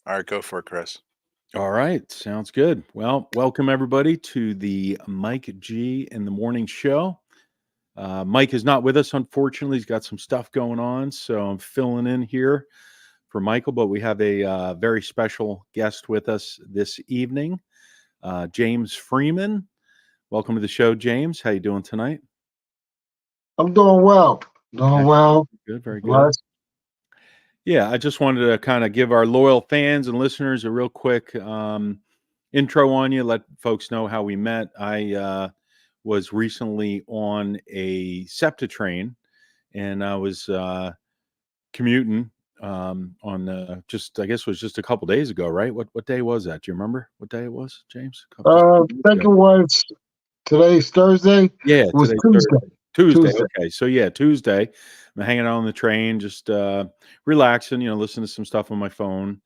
All right, go for it, Chris. All right, sounds good. Well, welcome everybody to the Mike G in the Morning Show. Mike is not with us, unfortunately. He's got some stuff going on, so I'm filling in here for Michael. But we have a very special guest with us this evening, James Freeman. Welcome to the show, James. How you doing tonight? I'm doing well. Doing Excellent. well. Good, very good. Blessed. Yeah, I just wanted to kind of give our loyal fans and listeners a real quick intro on you, let folks know how we met. I was recently on a SEPTA train, and I was commuting I guess it was just a couple days ago, right? What day was that? Do you remember what day it was, James? Just a I couple days think ago. it was today's Thursday. Yeah, It was today's Tuesday. Thursday. Tuesday. Tuesday. Okay. So yeah, Tuesday. I'm hanging out on the train, just relaxing, listening to some stuff on my phone.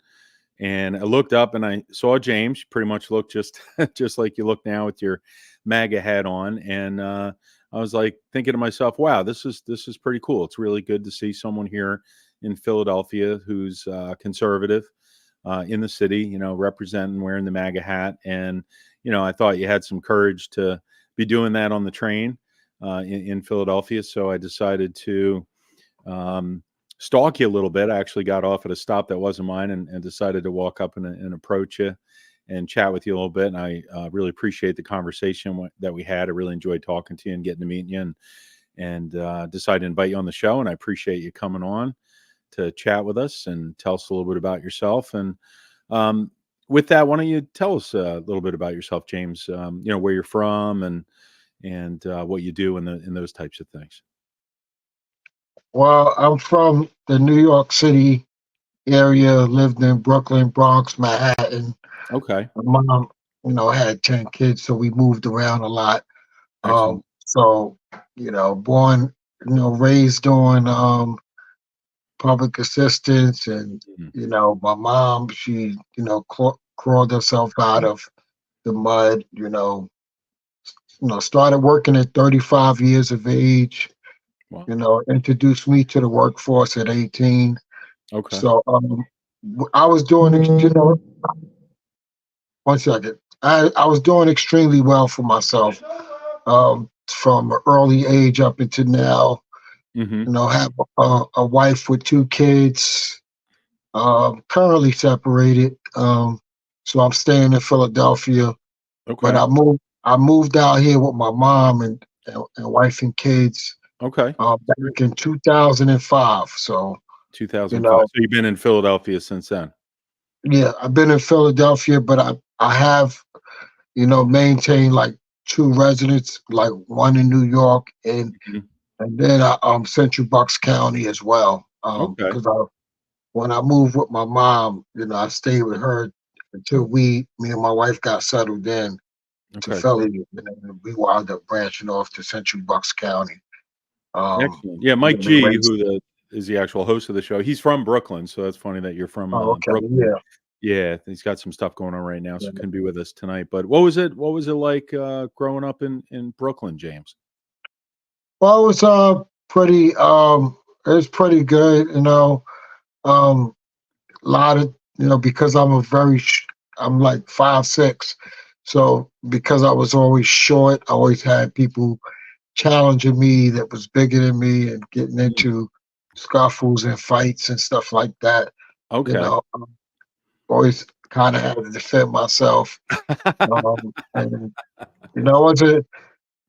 And I looked up and I saw James. You pretty much looked just just like you look now with your MAGA hat on. And I was like thinking to myself, wow, this is pretty cool. It's really good to see someone here in Philadelphia who's conservative in the city, representing, wearing the MAGA hat. And, I thought you had some courage to be doing that on the train in Philadelphia. So I decided to stalk you a little bit. I actually got off at a stop that wasn't mine and decided to walk up and approach you and chat with you a little bit. And I really appreciate the conversation that we had. I really enjoyed talking to you and getting to meet you and decided to invite you on the show. And I appreciate you coming on to chat with us and tell us a little bit about yourself. And with that, why don't you tell us a little bit about yourself, James? Where you're from and what you do in those types of things. Well, I'm from the New York City area, lived in Brooklyn, Bronx, Manhattan. Okay. My mom, had 10 kids, so we moved around a lot. Excellent. So, born, raised on public assistance and, my mom, she, crawled herself out of the mud, started working at 35 years of age. Wow. Introduced me to the workforce at 18. Okay. So I was doing, one second. I was doing extremely well for myself from an early age up until now. Mm-hmm. Have a wife with 2 kids, currently separated. So I'm staying in Philadelphia, but Okay. I moved out here with my mom and wife and kids. Okay. Back in 2005. So, 2005. So you've been in Philadelphia since then. yeah, I've been in Philadelphia, but I have, maintained like 2 residents, like one in New York and then Central Bucks County as well. Okay. Because when I moved with my mom, I stayed with her until me and my wife got settled in to Okay. Philly, and then we wound up branching off to Central Bucks County. Excellent. Yeah, Mike G, who is the actual host of the show, he's from Brooklyn, so that's funny that you're from okay, Brooklyn. yeah. Yeah, he's got some stuff going on right now, so couldn't be with us tonight. But what was it like growing up in Brooklyn, James? Well, it was pretty good, a lot of, because I'm like 5'6", so because I was always short, I always had people challenging me that was bigger than me and getting into scuffles and fights and stuff like that. Okay. Always kind of had to defend myself. And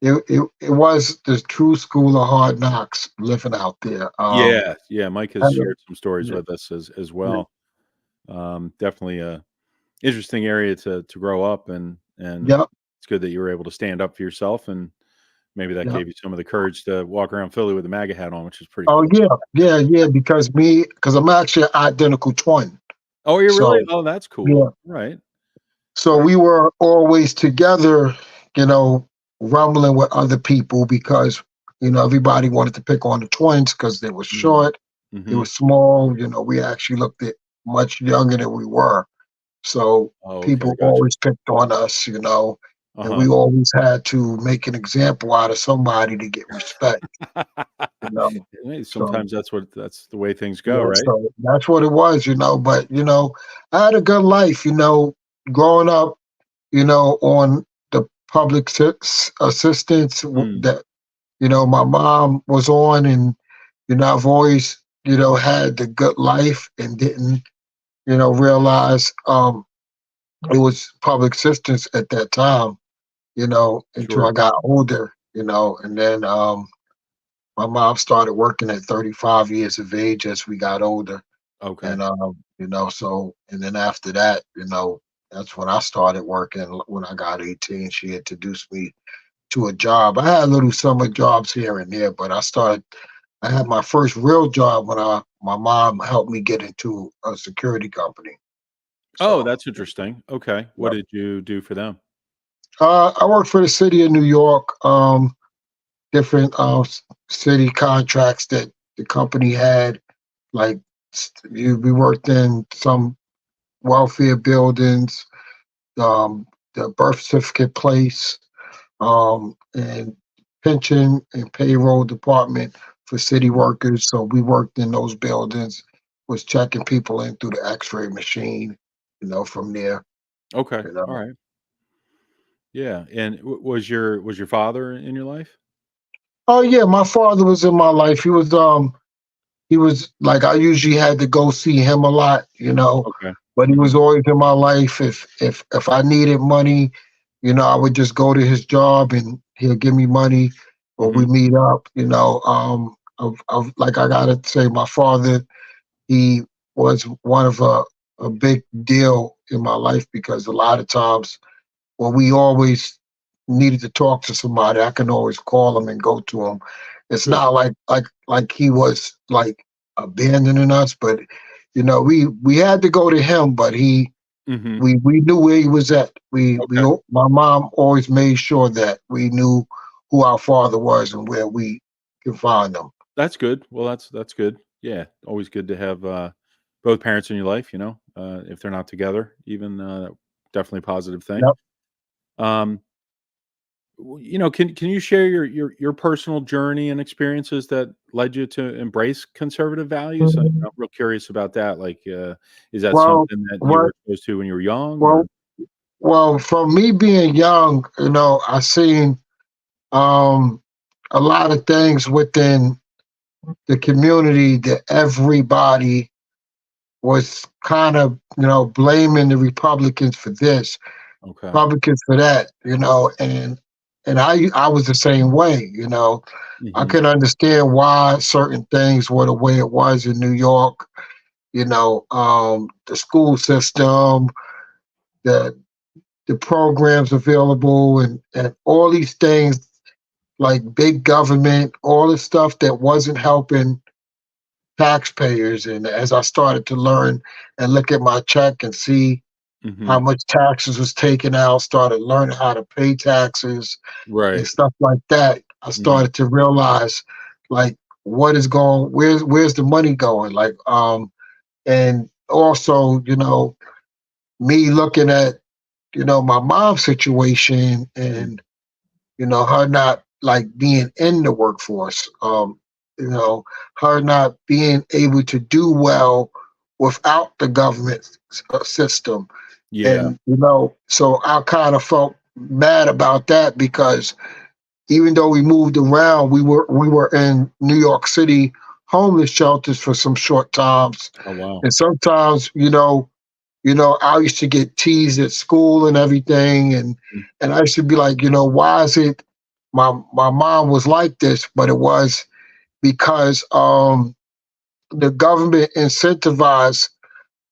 it was the true school of hard knocks living out there. Yeah. Mike has shared some stories with us as well. Definitely a interesting area to grow up and Yep. it's good that you were able to stand up for yourself and maybe that Yep. gave you some of the courage to walk around Philly with a MAGA hat on, which is pretty Oh cool. yeah, because I'm actually an identical twin. Oh, you're So, really? Oh, that's cool. yeah. Right. So we were always together, rumbling with other people because, everybody wanted to pick on the twins because they were short, they were small. We actually looked at much younger than we were. So Oh, okay. people Gotcha. always picked on us, and Uh-huh. we always had to make an example out of somebody to get respect. You know, Hey, so sometimes that's the way things you go, know, right? so that's what it was. You know, but I had a good life. Growing up. On the public assistance Mm, that my mom was on, and I've always had the good life and didn't realize it was public assistance at that time. Until sure. I got older. And then my mom started working at 35 years of age as we got older. Okay. And so and then after that, that's when I started working. When I got 18, she introduced me to a job. I had little summer jobs here and there, but I had my first real job when my mom helped me get into a security company. Oh, So that's interesting. Okay. What yep. did you do for them? I worked for the city of New York, different city contracts that the company had. Like we worked in some welfare buildings, um, the birth certificate place, and pension and payroll department for city workers. So we worked in those buildings, was checking people in through the X-ray machine. From there. Okay. You know. Alright. Yeah, and was your father in your life? Oh yeah, my father was in my life. He was like I usually had to go see him a lot. Okay. But he was Mhm. always in my life. If I needed money, I would just go to his job and he'll give me money, or we Mhm. meet up. Like I gotta say, my father, he was one of a big deal in my life because a lot of times when we always needed to talk to somebody, I can always call him and go to him. It's Good. not like he was like abandoning us, but we had to go to him, but Mhm. we knew where he was at. Okay. My mom always made sure that we knew who our father was and where we could find him. That's good. Well, that's good. Yeah, always good to have, both parents in your life, if they're not together even, definitely a positive thing. Yep. Um, can you share your personal journey and experiences that led you to embrace conservative values? I'm real curious about that. Like, is that Well, something that you what? were exposed to when you were young, or Well, well, from me being young, I seen um, a lot of things within the community that everybody was kind of, blaming the Republicans for this, okay? Republicans for that, and I was the same way. I Mhm. can understand why certain things were the way it was in New York. The school system, the the programs available, and all these things like big government, all the stuff that wasn't helping taxpayers. And as I started to learn and look at my check and see how Mhm. much taxes was taken out, started learning how to pay taxes and Right. stuff like that, I Mhm. started to realize like where's the money going? And also, me looking at, my mom's situation Mm. and her not like being in the workforce, you know, her not being able to do well without the government system. Yeah. And, so I kind of felt mad about that because even though we moved around, we were in New York City homeless shelters for some short times. Oh, wow. And sometimes, I used to get teased at school and everything, and Mm. I used to be like, why is it my mom was like this, but it was because the government incentivized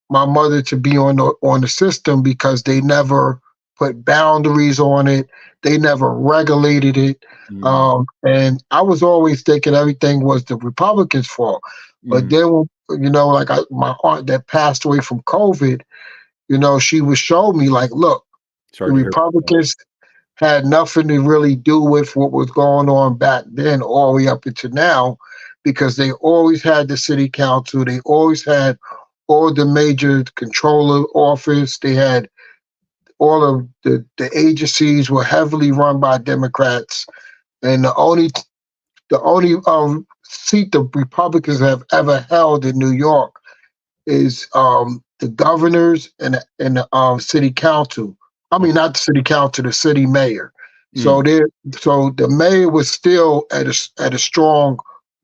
my mother to be on the system because they never put boundaries on it. They never regulated it. Mm. And I was always thinking everything was the Republicans' fault. But Mm. then, my aunt that passed away from COVID, she would show me like, look, the Sorry to hear about that. Republicans had nothing to really do with what was going on back then, all the way up until now, because they always had the city council, they always had all the major controller office, they had all of the agencies were heavily run by Democrats, and the only seat the Republicans have ever held in New York is the governors and the city council. I mean, Okay. not the city council, the city mayor. So Mm, there, so the mayor was still at a strong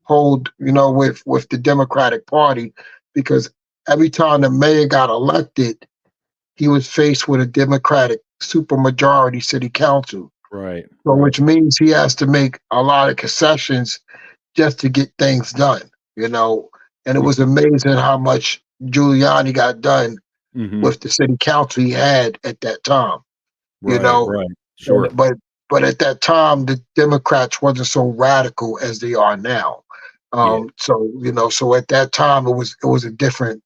hold, with the Democratic Party, because every time the mayor got elected, he was faced with a Democratic supermajority city council. right. So, Right. which means he has to make a lot of concessions just to get things done, you know. And it was Mhm. amazing how much Giuliani got done Mhm. with the city council he had at that time, you Right. know. Right. And, Sure. but at that time, the Democrats wasn't so radical as they are now. Yeah. So at that time it was a different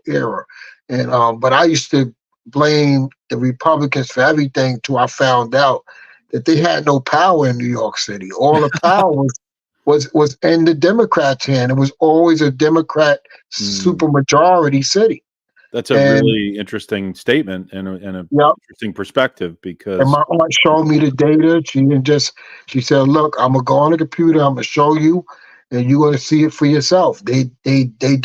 era, and but I used to blame the Republicans for everything till I found out that they had no power in New York City. All the power was in the Democrats' hand. It was always a Democrat Mm. supermajority city, That's a and really interesting statement and a yeah. interesting perspective And because my aunt showed me the data. She said, "Look, I'm gonna go on the computer. I'm gonna show you, and you're gonna see it for yourself. They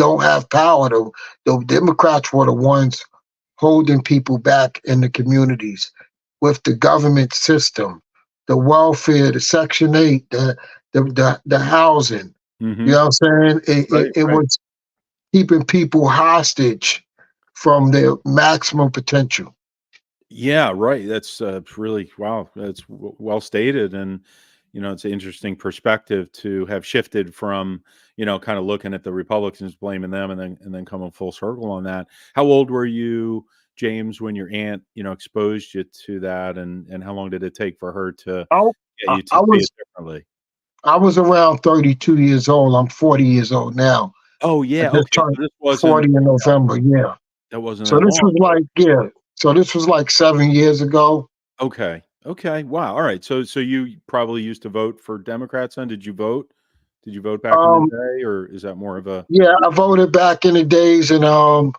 don't have power. The Democrats were the ones holding people back in the communities with the government system, the welfare, the Section 8, the housing. You Mhm. know what I'm saying? It, it, Right, it right. was keeping people hostage from their maximum potential." Yeah, right. That's really wow. That's well stated, and it's an interesting perspective to have shifted from kind of looking at the Republicans, blaming them, and then coming full circle on that. How old were you, James, when your aunt exposed you to that, and how long did it take for her to I, get I, you to I see was it differently? I was around 32 years old. I'm 40 years old now. Oh I yeah, just okay. turned So this wasn't 40 in November. Yeah. that wasn't So that this long was ago. like, yeah. So this was like 7 years ago. Okay. Okay. Wow. All right. So you probably used to vote for Democrats then? Did you vote? Did you vote back in the Um, day, or is that more of a yeah, I voted back in the days, and I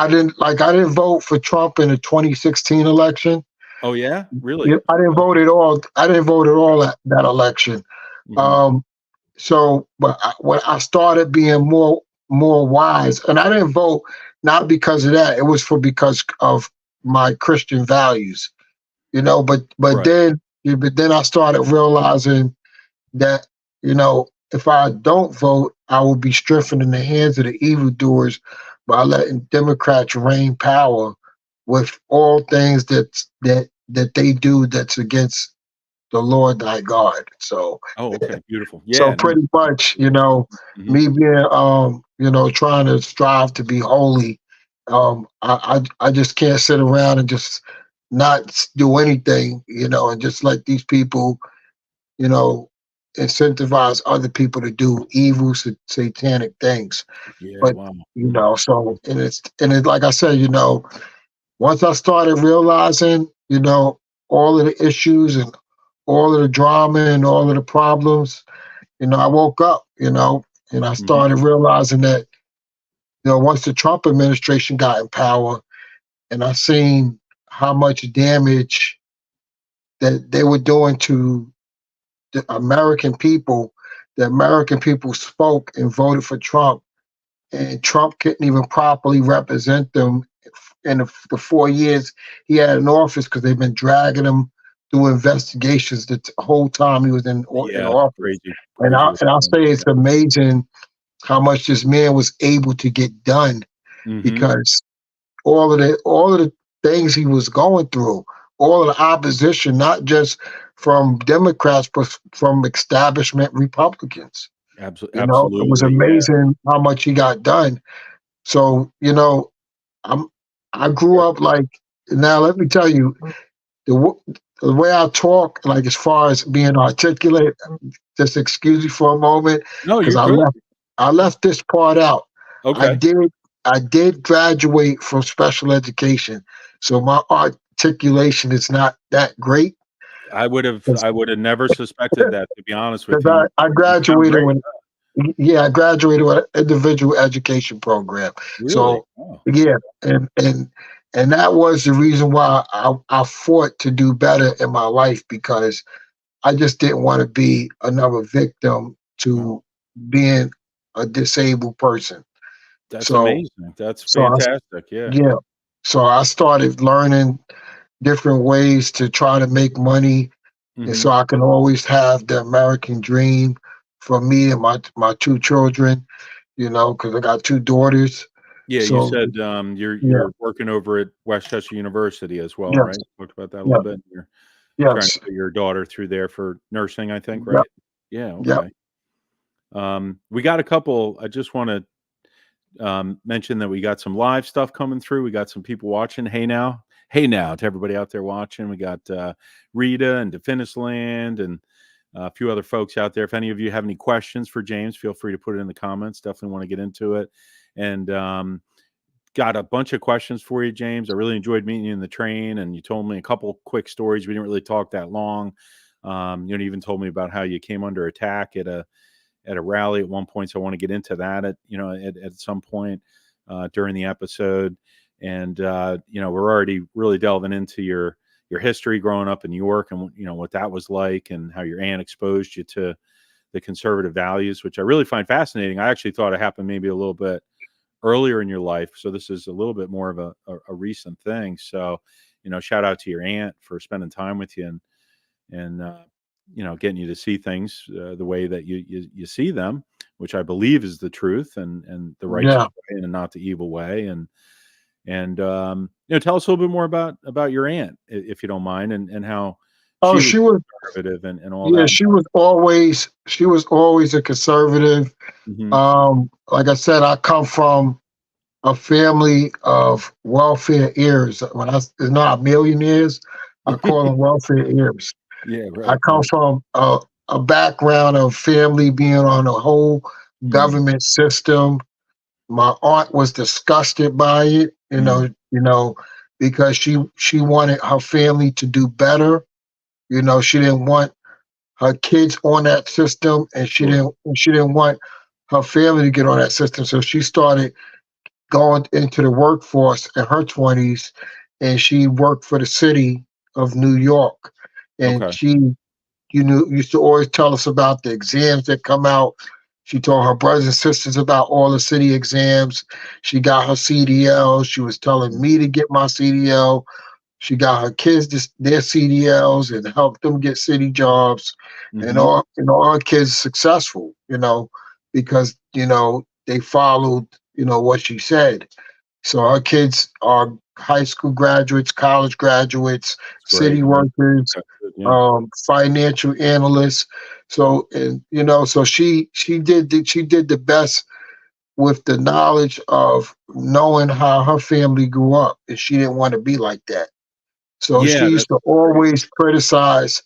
didn't vote for Trump in the 2016 election. Oh yeah? Yeah, Really? I didn't Okay. vote at all. I didn't vote at all at that election. Mhm. Um, when I started being more wise, and I didn't vote not because of that. It was because of my Christian values, But Right. then I started realizing that if I don't vote, I will be strengthening the hands of the evildoers by letting Democrats reign power with all things that they do that's against the Lord thy God. So Oh, okay. Beautiful. so Yeah. No. pretty much, Mhm. me being trying to strive to be holy, I just can't sit around and just not do anything, and just let these people, you know, incentivize other people to do evil, satanic things. Yeah. But Wow. Mhm. and it's like I said, once I started realizing, all of the issues and all of the drama and all of the problems, I woke up, and I Mhm. started realizing that, once the Trump administration got in power, and I seen how much damage that they were doing to the American people spoke and voted for Trump, and Trump couldn't even properly represent them in the 4 years he had in office, because they've been dragging him through investigations the whole time he was in Yeah. It's office. crazy. And Crazy what's I'll going say on. it's amazing how much this man was able to get done, Mhm. because all of the things he was going through, all of the opposition, not just from Democrats, but from establishment Republicans. It was Absolutely. Yeah. amazing how much he got done. So, I'm I grew Yeah. up like, now let me tell you, the way I talk, like as far as being articulate, just excuse me for a moment, No, because you're I good. left I left this part out. I Okay. did I did graduate from special education, so my articulation is not that great. because I would have never suspected that, to be honest with you. I You sound graduated great. with yeah, I graduated with an individual education program. Really? So Oh, yeah, okay. and And that was the reason why I fought to do better in my life, because I just didn't want to be another victim Wow, to being a disabled person. that's So, amazing. That's so I, fantastic. Yeah. yeah, so I started learning different ways to try to make money, and Hmm. so I can always have the American dream for me and my two children. Because I got two daughters. Yeah, you So said yeah, you're working over at Westchester University as well, yes, right? Talked about that a little yeah, bit. You're trying to yes, put your daughter through there for nursing, I think, yep, right? Yeah. yep. Okay. We got a couple. I just want to mention that we got some live stuff coming through. We got some people watching. Hey now, to everybody out there watching. We got Rita and Definisland and a few other folks out there. If any of you have any questions for James, feel free to put it in the comments. Definitely want to get into it. And got a bunch of questions for you, James. I really enjoyed meeting you in the train, and you told me a couple quick stories. We didn't really talk that long. You even told me about how you came under attack at a rally at one point. So I want to get into that at some point during the episode. And we're already really delving into your history growing up in New York, and what that was like, and how your aunt exposed you to the conservative values, which I really find fascinating. I actually thought it happened maybe a little bit earlier in your life, so this is a little bit more of a recent thing. So shout out to your aunt for spending time with you, and getting you to see things the way that you see them, which I believe is the truth and the righteous Yeah. way and not the evil way. And tell us a little bit more about your aunt, if you don't mind, and how Oh, she was she was. conservative and all Yeah, that. she was always a conservative. Hmm. Like I said, I come from a family of welfare heirs. It's not millionaires, I call them welfare heirs. Yeah, I right. come from a background of family being on a whole Mm, government system. My aunt was disgusted by it, mm, because she wanted her family to do better. She didn't want her kids on that system, and sure. she didn't want her family to get on that system. So she started going into the workforce in her 20s, and she worked for the city of New York. And Okay. she, used to always tell us about the exams that come out. She told her brothers and sisters about all the city exams. She got her CDL. She was telling me to get my CDL. She got her kids their CDLs and helped them get city jobs, and Hmm. all her kids successful. Because they followed what she said. So our kids are high school graduates, college graduates, It's city great. Yeah. workers, That's good. Yeah. financial analysts. So and so she did the best with the knowledge of knowing how her family grew up, and she didn't want to be like that. So she Yeah, used that's to great. always criticize.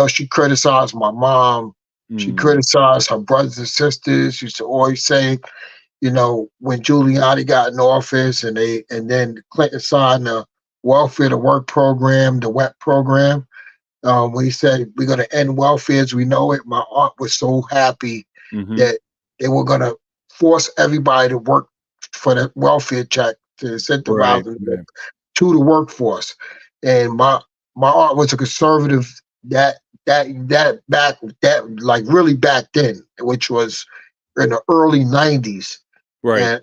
She criticized my mom. She Mm, criticized her brothers and sisters. She used to always say, when Giuliani got in office, and then Clinton signed the welfare to work program, the WEP program, when he said we're going to end welfare as we know it, my aunt was so happy mhm. that they were going to force everybody to work for the welfare check to incentivize Right, them right. to the workforce. And my aunt was a conservative that that back that like really back then, which was in the early '90s. Right. And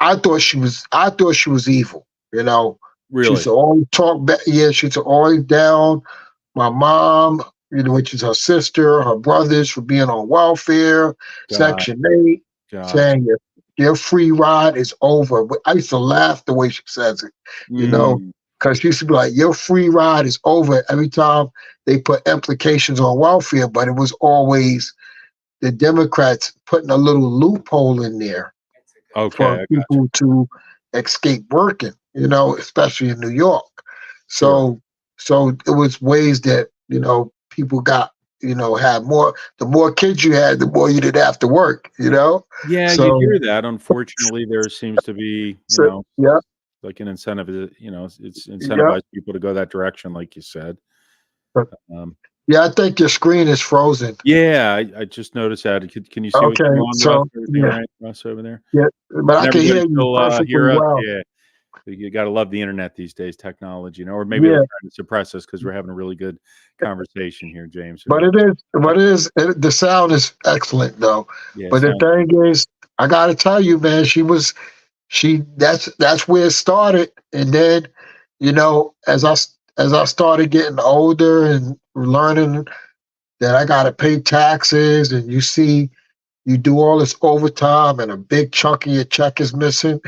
I thought she was evil. She used Really? to always talk back. Yeah, she used to always down my mom, which is her sister, her brothers for being on welfare, Got Section 8, gotcha. saying your free ride is over. But I used to laugh the way she says it, you know, Mm, because she used to be like, your free ride is over every time they put implications on welfare, but it was always the Democrats putting a little loophole in there okay, for I gotcha. people to escape working, especially in New York. Sure. So, so it was ways that people got had more. The more kids you had, the more you didn't have to work. Yeah, you So, hear that. Unfortunately, there seems to be, yeah, like an incentive, it's yeah, incentivized people to go that direction, like you said. but- Um, yeah. I think your screen is frozen. yeah, I just noticed that. Can you see what's Okay, going on, Russ? so Everything all yeah, right, Russ, over there? yeah, but I Can can everybody hear you still perfectly hear us? well. Yeah. You got to love the internet these days, technology, or maybe they're Yeah, trying to suppress us because we're having a really good conversation here, James. but the sound is excellent though. Yeah, it But the sounds thing is, I got to tell you, man, that's where it started, and then, as I started getting older and learning that I got to pay taxes, and you do all this overtime, and a big chunk of your check is missing.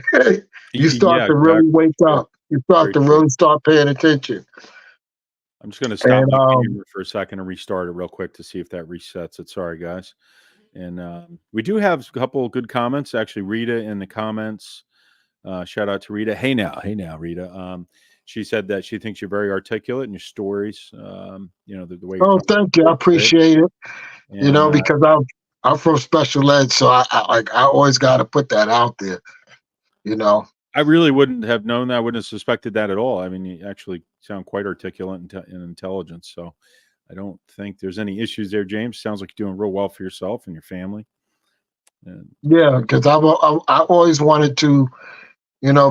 You start yeah, to really exactly. wake Very, up. You start very to true. really start paying attention. I'm just going to stop And my camera for a second and restart it real quick to see if that resets it. Sorry, guys. And we do have a couple of good comments. Actually, Rita in the comments. Shout out to Rita. Hey now, Rita. She said that she thinks you're very articulate in your stories. The way you're oh, telling thank you, I your story is appreciate it. great. And Because I'm from special ed, so I always got to put that out there. You know. I really wouldn't have known that. I wouldn't have suspected that at all. I mean, you actually sound quite articulate and intelligent. So I don't think there's any issues there, James. Sounds like you're doing real well for yourself and your family. And Yeah, because I always wanted to,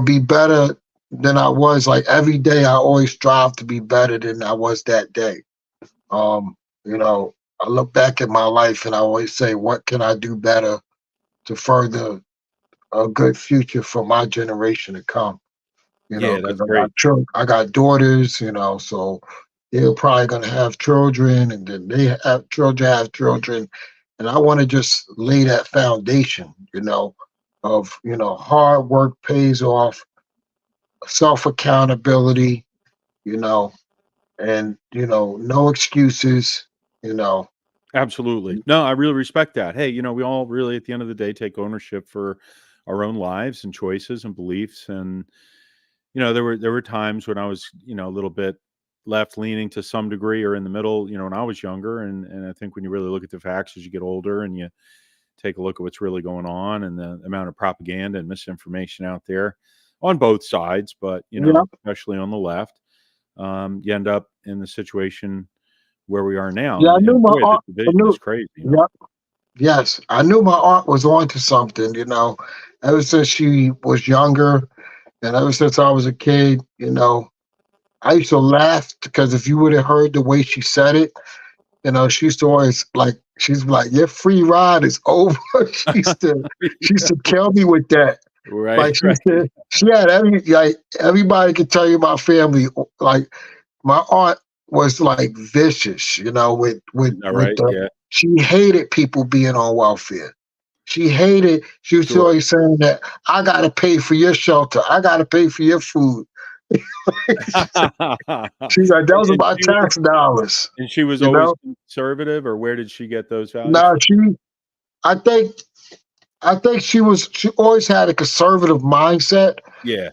be better than I was. Like every day, I always strive to be better than I was that day. Um, I look back at my life and I always say, what can I do better to further a good future for my generation to come? yeah, Because that's great. I got daughters, so they're probably gonna have children, and then they have children, and I want to just lay that foundation, of hard work pays off, self accountability, you know, and no excuses, you know. Absolutely. No, I really respect that. Hey, we all really, at the end of the day, take ownership for our own lives and choices and beliefs. And there were times when I was, a little bit left leaning to some degree or in the middle, when I was younger. And I think when you really look at the facts as you get older and you take a look at what's really going on and the amount of propaganda and misinformation out there on both sides, but Yeah, especially on the left, you end up in the situation where we are now. yeah, I And knew my boy, the aunt. I division is knew. crazy. Yeah, yes, I knew my aunt was onto something. Ever since she was younger, and ever since I was a kid, I used to laugh because if you would have heard the way she said it, she used to always she's like, your free ride is over. She used to kill me with that. Right, Like she right. said, she had everybody could tell you my family, like my aunt was like vicious, Is that right? Yeah, she hated people being on welfare. She was sure. always saying that I gotta pay for your shelter, I gotta pay for your food. She's like, those are And my tax dollars, she was you always know? conservative, or where did she get those values No, from? I think, she always had a conservative mindset. Yeah,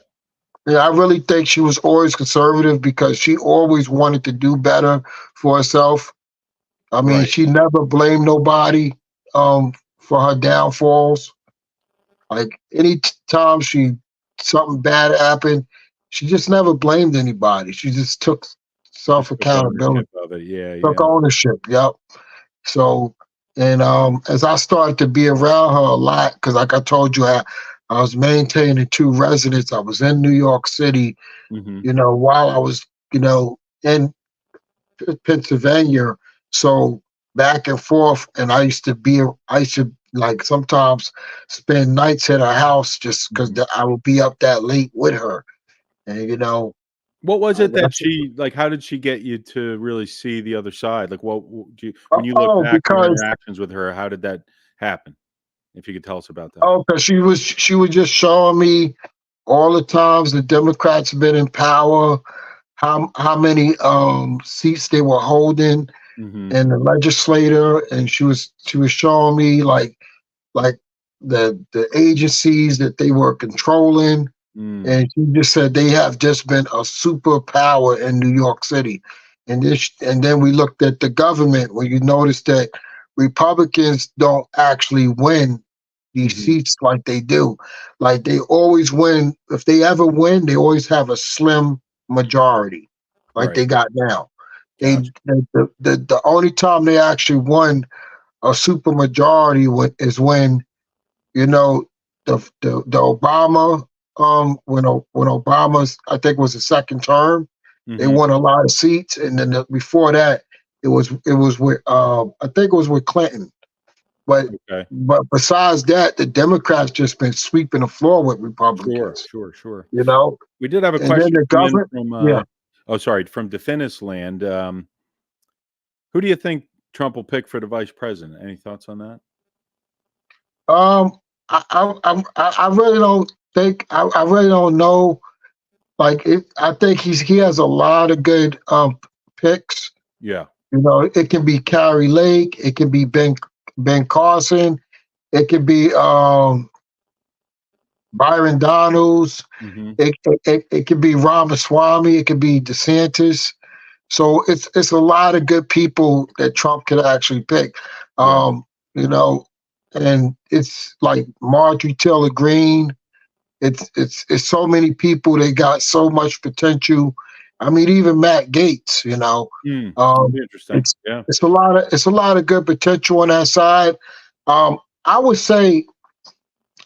Yeah, I really think she was always conservative because she always wanted to do better for herself. I mean, right. she never blamed nobody for her downfalls. Like any time something bad happened, she just never blamed anybody. She just took self Just took ownership accountability, of it. Yeah, took yeah. ownership. Yep. So, and as I started to be around her a lot, because like I told you, I was maintaining two residents. I was in New York City, Mhm. while I was, in Pennsylvania. So back and forth, and I used to like sometimes spend nights at her house just because Mhm. I would be up that late with her, and What was it that that's she like, how did she get you to really see the other side? Like, what do you when you look oh back at your because interactions with her, how did that happen? If you could tell us about that. because she was just showing me all the times the Democrats have been in power, how many seats they were holding Mhm. in the legislature, and she was showing me like the agencies that they were controlling, Mm. and she just said they have just been a superpower in New York City. And then we looked at the government where you notice that Republicans don't actually win these Mhm. seats like they do. Like they always win. If they ever win, they always have a slim majority, like Right. they got now. Gotcha. The only time they actually won a super majority is when you know the Obama when Obama's, I think, was the second term. They Hmm. won a lot of seats, and then before that, it was with I think it was with Clinton. But Okay. but besides that, the Democrats just been sweeping the floor with Sure, Republicans. sure, sure. You know, We did have a and then question the come in government, from, yeah. oh, sorry, from Definis Land. Who do you think Trump will pick for the vice president? Any thoughts on that? Um, I really don't think I really don't know. Like I think he has a lot of good picks. Yeah. You know, it can be Carrie Lake, it can be Ben Carson, it could be Byron Donalds, Hmm. it could be Ramaswamy, it could be DeSantis. So it's a lot of good people that Trump could actually pick. Yeah. Um, you know, and it's like Marjorie Taylor Greene. It's so many people. They got so much potential. I mean, even Matt Gates. Mm, that'd Um, be interesting. it's Yeah. it's a lot of good potential on that side. Um, I would say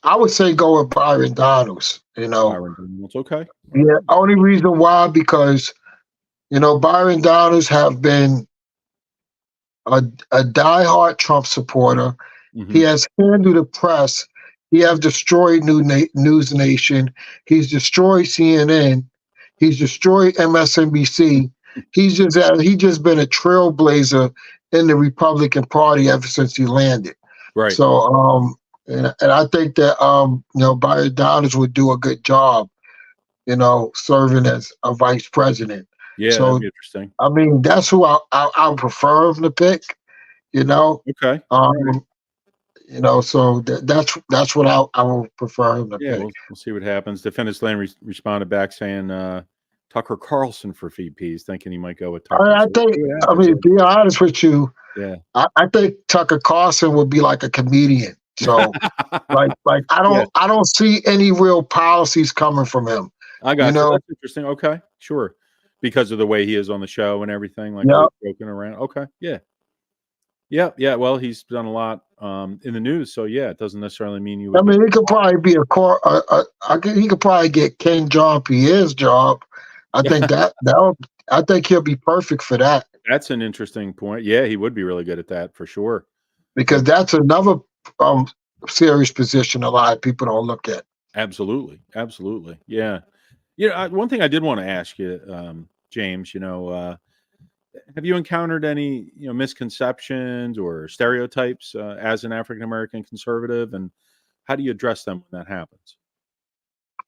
go with Byron Donalds. Byron Donalds. Okay. All Yeah. right. Only reason why, because Byron Donalds have been a diehard Trump supporter. He Hmm. has handled the press. He has destroyed News Nation. He's destroyed CNN. He's destroyed MSNBC. He's just been a trailblazer in the Republican Party ever since he landed. Right. So and I think that Byron Donalds would do a good job, serving as a vice president. Yeah, that'd So be interesting. I mean, that's who I would prefer him to pick. You know, Okay. All right. um, so that's what I would prefer him to Yeah, pick. we'll see what happens. Defenders Land responded back saying Tucker Carlson for VPs, thinking he might go with Tucker. I So we'll think, see what I happens. mean, to be honest with you, Yeah. I think Tucker Carlson would be like a comedian. So, like I Yeah, don't, I don't see any real policies coming from him. I You got you. know, That's interesting. Okay, sure. Because of the way he is on the show and everything, like yeah. always joking around. Okay, yeah, yeah, yeah. Well, he's done a lot in the news, so yeah, it doesn't necessarily mean you I would get. mean, he could probably be a core. He could probably get King John Pierre's job. I think I think he'll be perfect for that, That's an interesting point. Yeah, he would be really good at that for sure. because Yep, that's another um serious position a lot of people don't look at. absolutely, absolutely. Yeah, one thing I did want to ask you, James. Have you encountered any misconceptions or stereotypes as an African American conservative, and how do you address them when that happens?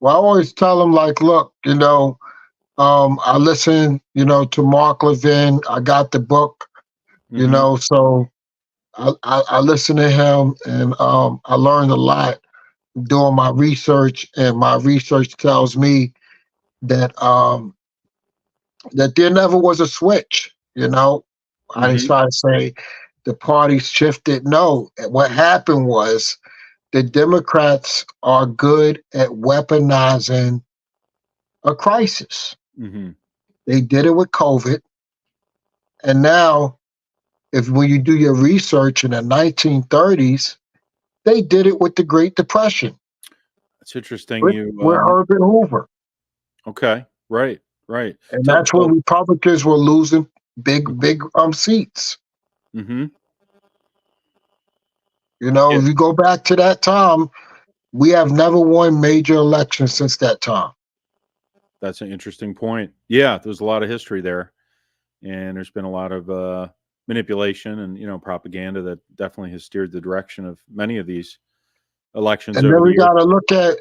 Well, I always tell them, like, look, I listen, to Mark Levin. I got the book, Hmm. so I listen to him, and I learned a lot doing my research, and my research tells me that that there never was a switch. I just Hmm. try to say the party shifted. No, what happened was the Democrats are good at weaponizing a crisis. Hmm. They did it with COVID, and now, if when you do your research in the 1930s, they did it with the Great Depression That's interesting. with Herbert Hoover, Okay, right, right. and So, that's when Republicans were losing big seats. hmm, yeah, If you go back to that time, we have never won major elections since that time. that's an interesting point. Yeah, there's a lot of history there, and there's been a lot of manipulation and propaganda that definitely has steered the direction of many of these elections And over then the we years. got to look at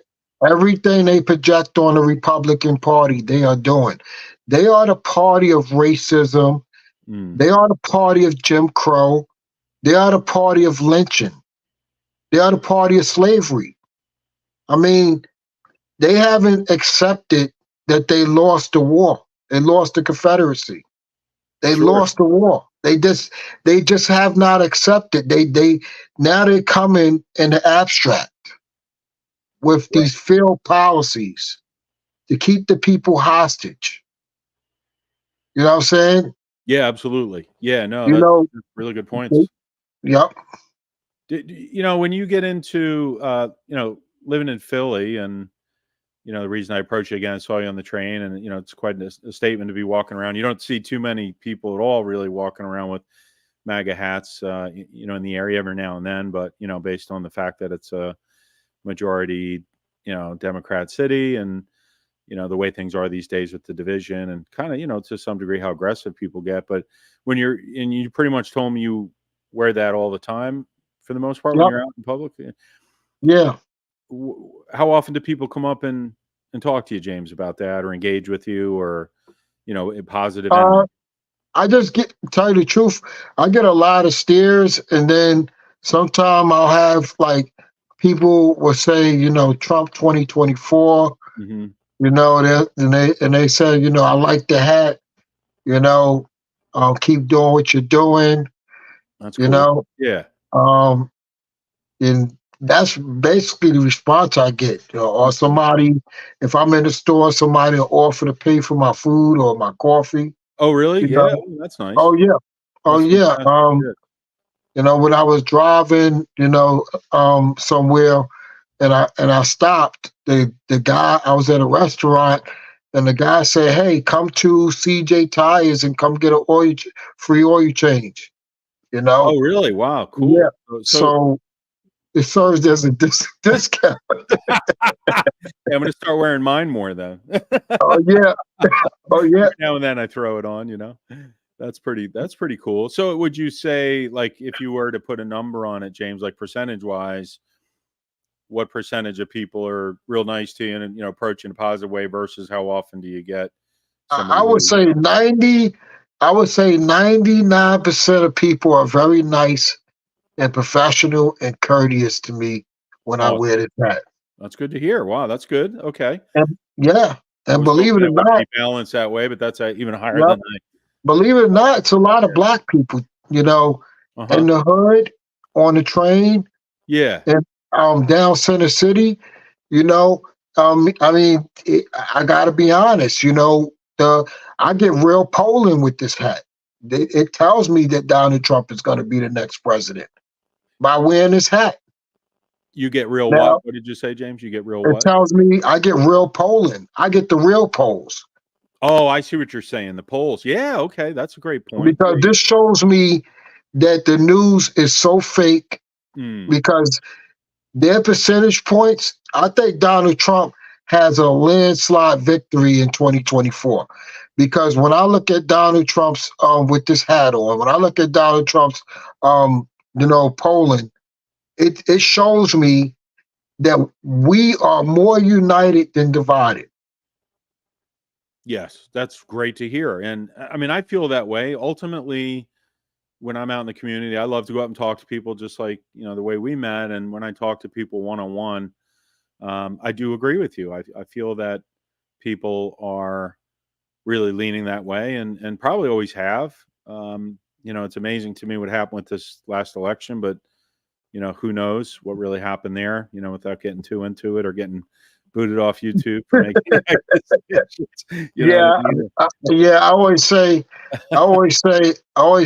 everything they project on the Republican Party. They are doing. They are the party of racism. Mm, They are the party of Jim Crow. They are the party of lynching. They are the party of slavery. I mean, they haven't accepted that they lost the war. They lost the Confederacy. They sure, lost the war. They just have not accepted. They now they're coming in the abstract with right. these failed policies to keep the people hostage. You know what I'm saying? Yeah, absolutely. Yeah, no, You that's know, really good points. they- yep. When you get into living in Philly and the reason I approached you again, I saw you on the train, and it's quite a statement to be walking around. You don't see too many people at all really walking around with MAGA hats, in the area every now and then. But based on the fact that it's a majority, Democrat city, and the way things are these days with the division, and kind of to some degree how aggressive people get. But when you pretty much told me you wear that all the time for the most part when Yep. you're out in public. Yeah. How often do people come up and talk to you, James, about that, or engage with you, or a positive and Uh, I just tell you the truth, I get a lot of stares, and then sometime I'll have like people will say, Trump 2024, hmm and they say, I like the hat, you know, keep doing what you're doing, that's you cool. know, Yeah. um, and that's basically the response I get. Or Okay. somebody, if I'm in the store, somebody will offer to pay for my food or my coffee, Oh, really? you Yeah. know. Oh, that's nice. Oh yeah, oh That's yeah. fantastic. Yeah. When I was driving, somewhere, and I stopped. The guy, I was at a restaurant, and the guy said, "Hey, come to CJ Tires and come get a free oil change." You know, Oh, really? Wow. yeah. Cool. So So it serves as a discount. yeah, I'm gonna start wearing mine more then. Oh yeah, oh yeah. Every now and then I throw it on. That's pretty cool. So would you say, like, if you were to put a number on it, James, like percentage wise, what percentage of people are real nice to you and approach in a positive way versus how often do you get I somebody would who say 90. I would say 99% of people are very nice and professional and courteous to me when I wear awesome. this hat. That's good to hear. Wow, that's good. Okay. And yeah, I and was believe hoping it or it would not, be balanced that way, but that's even higher yep, than believe it or not, it's a lot I of black people, Uh-huh. in the hood, on the train, Yeah. and down Center City. You know, I mean, I got to be honest. The I get real polling with this hat. It tells me that Donald Trump is going to be the next president by wearing this hat. You get real what? Now What did you say, James? You get real it what? tells me I get real polling. I get the real polls Oh, I see what you're saying. The polls. Yeah, okay. That's a great point. because Yeah. this shows me that the news is so fake Mm, because their percentage points, I think Donald Trump has a landslide victory in 2024. Because when I look at Donald Trump's with this hat on, when I look at Donald Trump's polling, it shows me that we are more united than divided. yes, that's great to hear. And I mean, I feel that way. Ultimately, when I'm out in the community, I love to go up and talk to people just like, the way we met. And when I talk to people one on one, I do agree with you. I feel that people are really leaning that way, and probably always have. It's amazing to me what happened with this last election, but who knows what really happened there, without getting too into it or getting booted off YouTube for making decisions. You know what I Yeah, mean? yeah. I always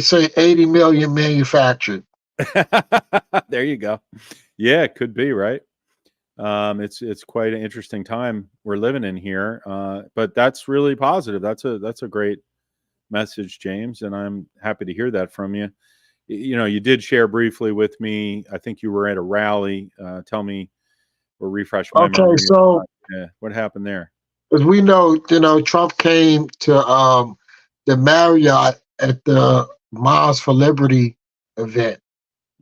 say 80 million manufactured. There you go. Yeah, it could be right. It's quite an interesting time we're living in here, but that's really positive. That's a great message, James, and I'm happy to hear that from you. You did share briefly with me. I think you were at a rally. Tell me or refresh my Okay, memory. so Yeah, what happened there? as we know, Trump came to the Marriott at the Miles for Liberty event,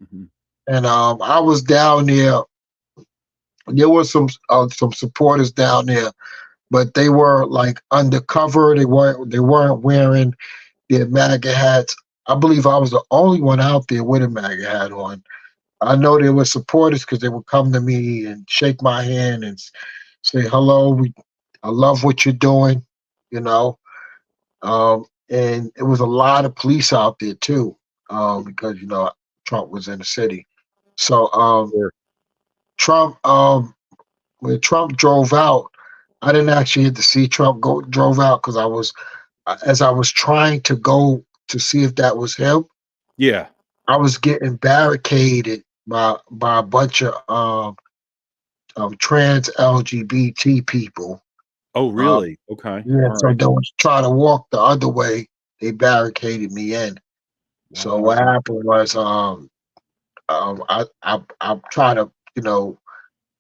hmm and I was down there. There were some supporters down there, but they were like undercover. They weren't wearing their MAGA hats. I believe I was the only one out there with a MAGA hat on. I know there were supporters because they would come to me and shake my hand and say hello. I love what you're doing, you know. And it was a lot of police out there too, because Trump was in the city. So Sure. Trump, when Trump drove out, I didn't actually get to see Trump go drove out because as I was trying to go to see if that was him, Yeah. I was getting barricaded by a bunch of trans LGBT people. Oh, Um, really? Okay. yeah, All so right. they was trying to walk the other way. They barricaded me in. So what Wow. happened was, I try to,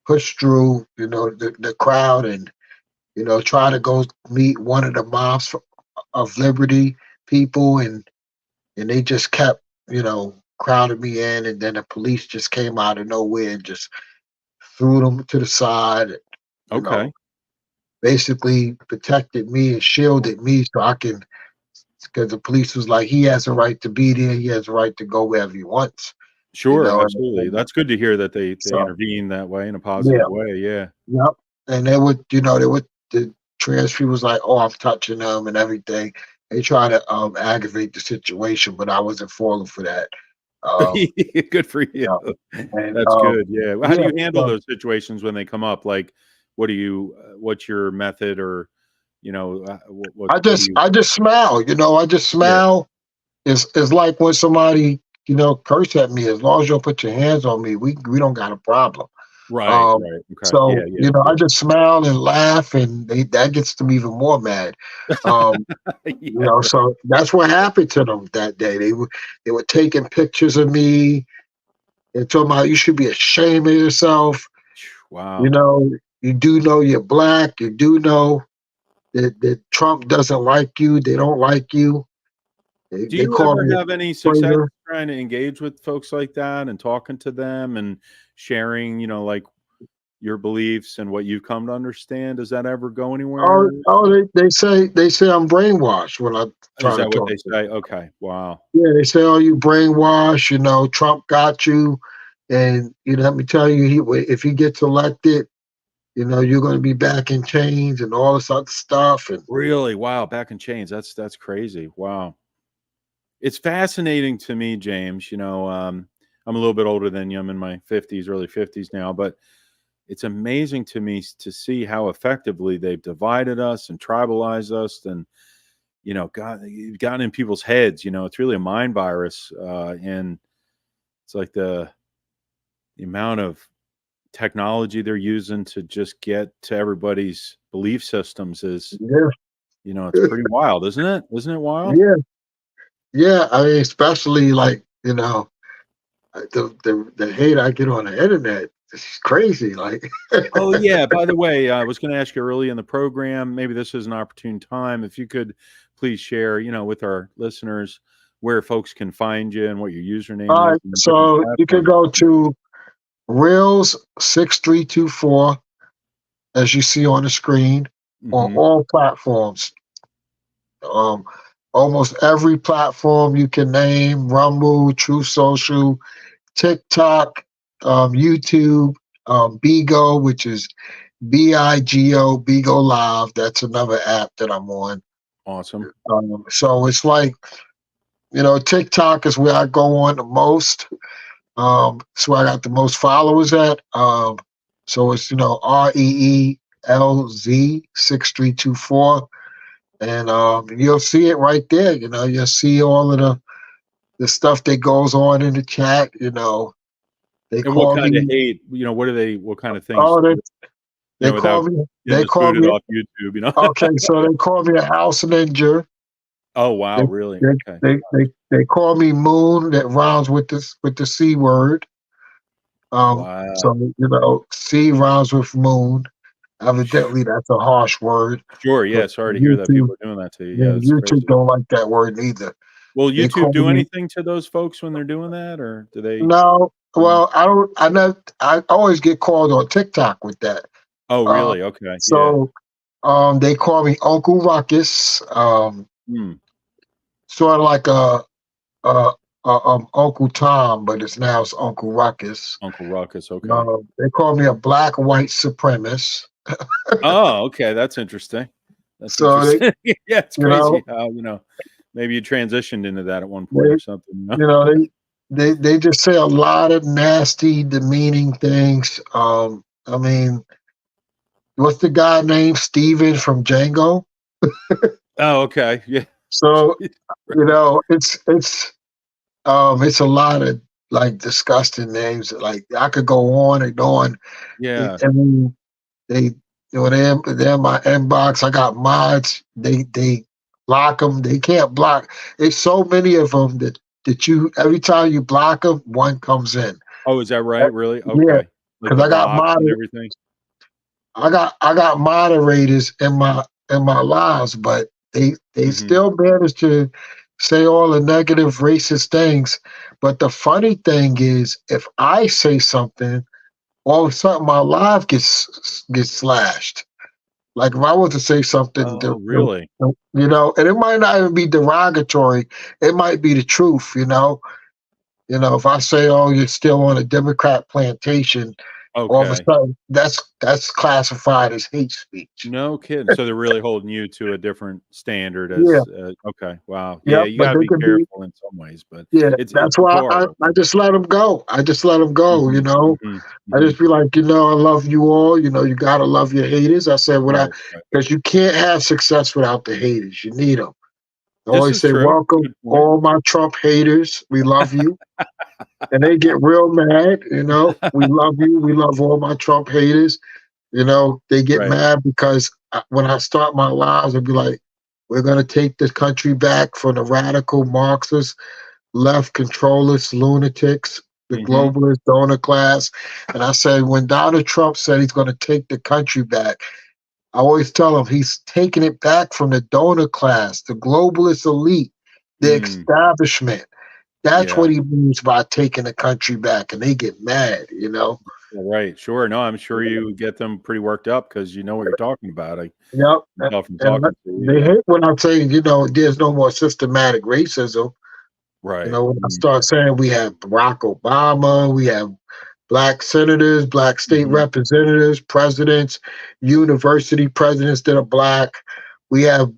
push through, the crowd, and try to go meet one of the mobs of Liberty people, and they just kept, crowding me in, and then the police just came out of nowhere and just threw them to the side, you know, Okay. basically protected me and shielded me so I can, because the police was like, he has a right to be there, he has a right to go wherever he wants, Sure, absolutely. and That's good to hear that they so intervene that way in a positive yeah, way, yeah. yep. And the trans people was like, oh, I'm touching them and everything. They try to aggravate the situation, but I wasn't falling for that. Um, Good for you you. know, and That's good, yeah. Well, how do yeah, you handle so those situations when they come up? Like, what do you what's your method or, what do you I just smile, I just Yeah. smile. It's like when somebody, curse at me, as long as you don't put your hands on me, we don't got a problem. Right, Um, right, okay. Yeah, so, yeah, I yeah. just smile and laugh, and that gets them even more mad. Um, Yeah, right. so that's what happened to them that day. They were taking pictures of me and talking about, you should be ashamed of yourself. You Wow. know, you do know you're black. You do know that Trump doesn't like you. They don't like you. Do They you call ever me have any a success traitor. trying to engage with folks like that and talking to them and sharing, like your beliefs and what you've come to understand? Does that ever go Oh, anywhere? they say I'm brainwashed when I Is try to that what talk they to them. say? Okay. Wow. Yeah, they say, "Oh, you brainwashed." Trump got you, and let me tell you, if he gets elected, you're going to be back in chains and all this other stuff. And Really? Wow. Back in chains. That's crazy. Wow. It's fascinating to me, James. I'm a little bit older than you. I'm in my 50s, early 50s now, but it's amazing to me to see how effectively they've divided us and tribalized us and gotten in people's heads. It's really a mind virus, and it's like the amount of technology they're using to just get to everybody's belief systems is, yeah, it's pretty wild, isn't it? Isn't it wild? yeah, yeah. I mean, especially like the hate I get on the internet. It's crazy. Like, Oh yeah. By the way, I was going to ask you early in the program. Maybe this is an opportune time. If you could please share, with our listeners where folks can find you and what your username all is right, and different so you can platforms. go to Reels6324, as you see on the screen, on Hmm. all platforms. Um, Almost every platform you can name: Rumble, True Social, TikTok, YouTube, Bigo, which is Bigo, Bigo Live. That's another app that I'm on. Awesome. So it's like, TikTok is where I go on the most. It's where I got the most followers at. So it's, REELZ6324. And you'll see it right there. You'll see all of the stuff that goes on in the chat. They And what call kind of me. hate, what kind of things, Oh, they call without me. getting They us call booted me. off YouTube? Okay, so they call me a house ninja. Oh, wow, They really? they Okay. they call me Moon. That rhymes with the C word. So Wow. C rhymes with Moon. Evidently, that's a harsh word. Sure, But yeah, sorry to hear that YouTube, people are doing that to you. yeah, Yeah, that's YouTube crazy. don't like that word neither. Will They YouTube call do me. anything to those folks when they're doing that, or do they No, no? well, I don't. I know. I always get called on TikTok with that. Oh, Uh, really? Okay, yeah. so they call me Uncle Ruckus. Hmm, Sort of like a, Uncle Tom, but it's Uncle Ruckus. Uncle Ruckus, okay. They call me a black white supremacist. Oh, okay, that's interesting. That's So interesting. Yeah, it's you crazy know, how, maybe you transitioned into that at one point they, or something, you know, they just say a lot of nasty, demeaning things. I mean, what's the guy named Steven from Django? Oh, okay, yeah. So Right. it's a lot of like disgusting names. Like I could go on and on. Yeah. I mean, they, they're in my inbox. I got mods. They block them. They can't block. There's so many of them that you every time you block them, one comes in. Oh, is that right? Really? Yeah, Okay. Like because the blocks and everything? I got moderators in my lives, but they Mhm. still manage to say all the negative racist things. But the funny thing is, if I say something, all of a sudden my live gets slashed. Like if I was to say something, Oh, really? and it might not even be derogatory. It might be the truth. If I say, "Oh, you're still on a Democrat plantation," all of a Okay. sudden that's classified as hate speech. No kidding. So they're really holding you to a different standard Yeah, as, okay, wow. Yeah, yep. you But gotta they be could be. careful in some ways, but Yeah, it's that's why horrible. I just let them go. I just let them go. Mhm, mhm, I mhm. just be like, I love you all. You gotta love your haters. I said, Right, right. because you can't have success without the haters. You need them. I This always is say, true. welcome Good point. all my Trump haters. We love you. And they get real mad. We love you. We love all my Trump haters. They get Right. mad because when I start my lives, I'll be like, we're going to take this country back from the radical Marxists, left controllers, lunatics, the Mhm. globalist donor class. And I said, when Donald Trump said he's going to take the country back, I always tell him he's taking it back from the donor class, the globalist elite, the Mm, establishment. That's yeah. what he means by taking the country back. And they get mad. Yeah, right, sure. No, I'm sure you get them pretty worked up because you know what you're talking about. I Yep. can tell from And talking to you, they yeah. hate when I'm saying, there's no more systematic racism. Right. When I Mm, start saying we have Barack Obama, we have black senators, black state mhm. representatives, presidents, university presidents that are black. We have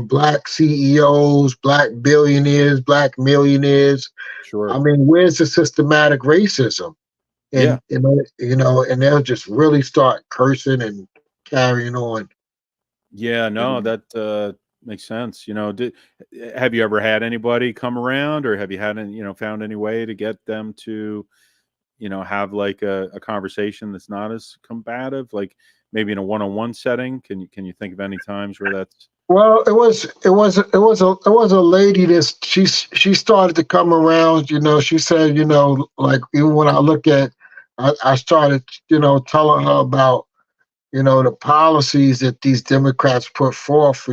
black CEOs, black billionaires, black millionaires. I Sure. mean, where's the systematic racism? Yeah. And they'll just really start cursing and carrying on. Yeah, no, that, makes sense, did have you ever had anybody come around, or have you had any found any way to get them to, have, like, a conversation that's not as combative, like, maybe in a one-on-one setting? Can you think of any times where that's Well, it was a lady that she started to come around. She said, like even when I look at, I started, telling her about, the policies that these Democrats put forth.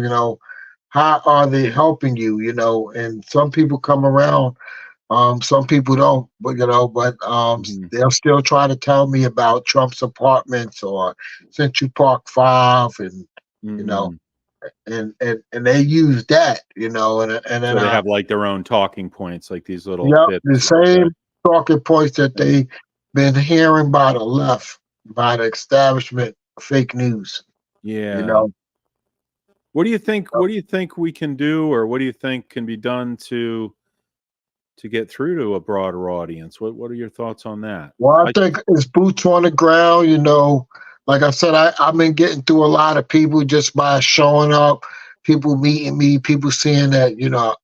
How are they helping you? And some people come around, some people don't, but Mhm, they'll still try to tell me about Trump's apartments or Central Park 5, and you know mm. and they use that, and then So they have, like, their own talking points, like these little yep, the bits, okay. same talking points that Yeah. they been hearing by the left, by the establishment, fake news, you Yeah. know. What do you think we can do, or what do you think can be done to get through to a broader audience? What are your thoughts on that? Well, I I think it's boots on the ground, Like I said, I've been getting through a lot of people just by showing up, people meeting me, people seeing that,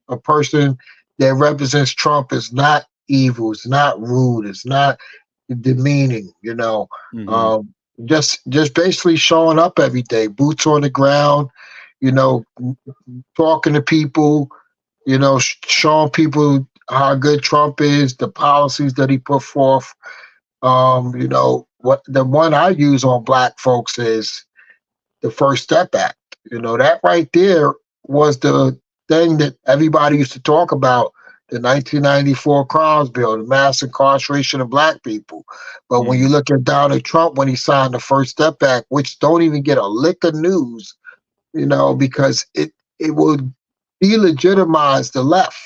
a person that represents Trump is not evil, it's not rude, it's not demeaning, Mhm. Um, just basically showing up every day, boots on the ground, you know, talking to people, showing people how good Trump is, the policies that he put forth. What the one I use on black folks is the First Step Act. That right there was the thing that everybody used to talk about, the 1994 Crimes Bill, the mass incarceration of black people. But when you Mm. look at Donald Trump when he signed the First Step Act, which don't even get a lick of news, because it would delegitimize the left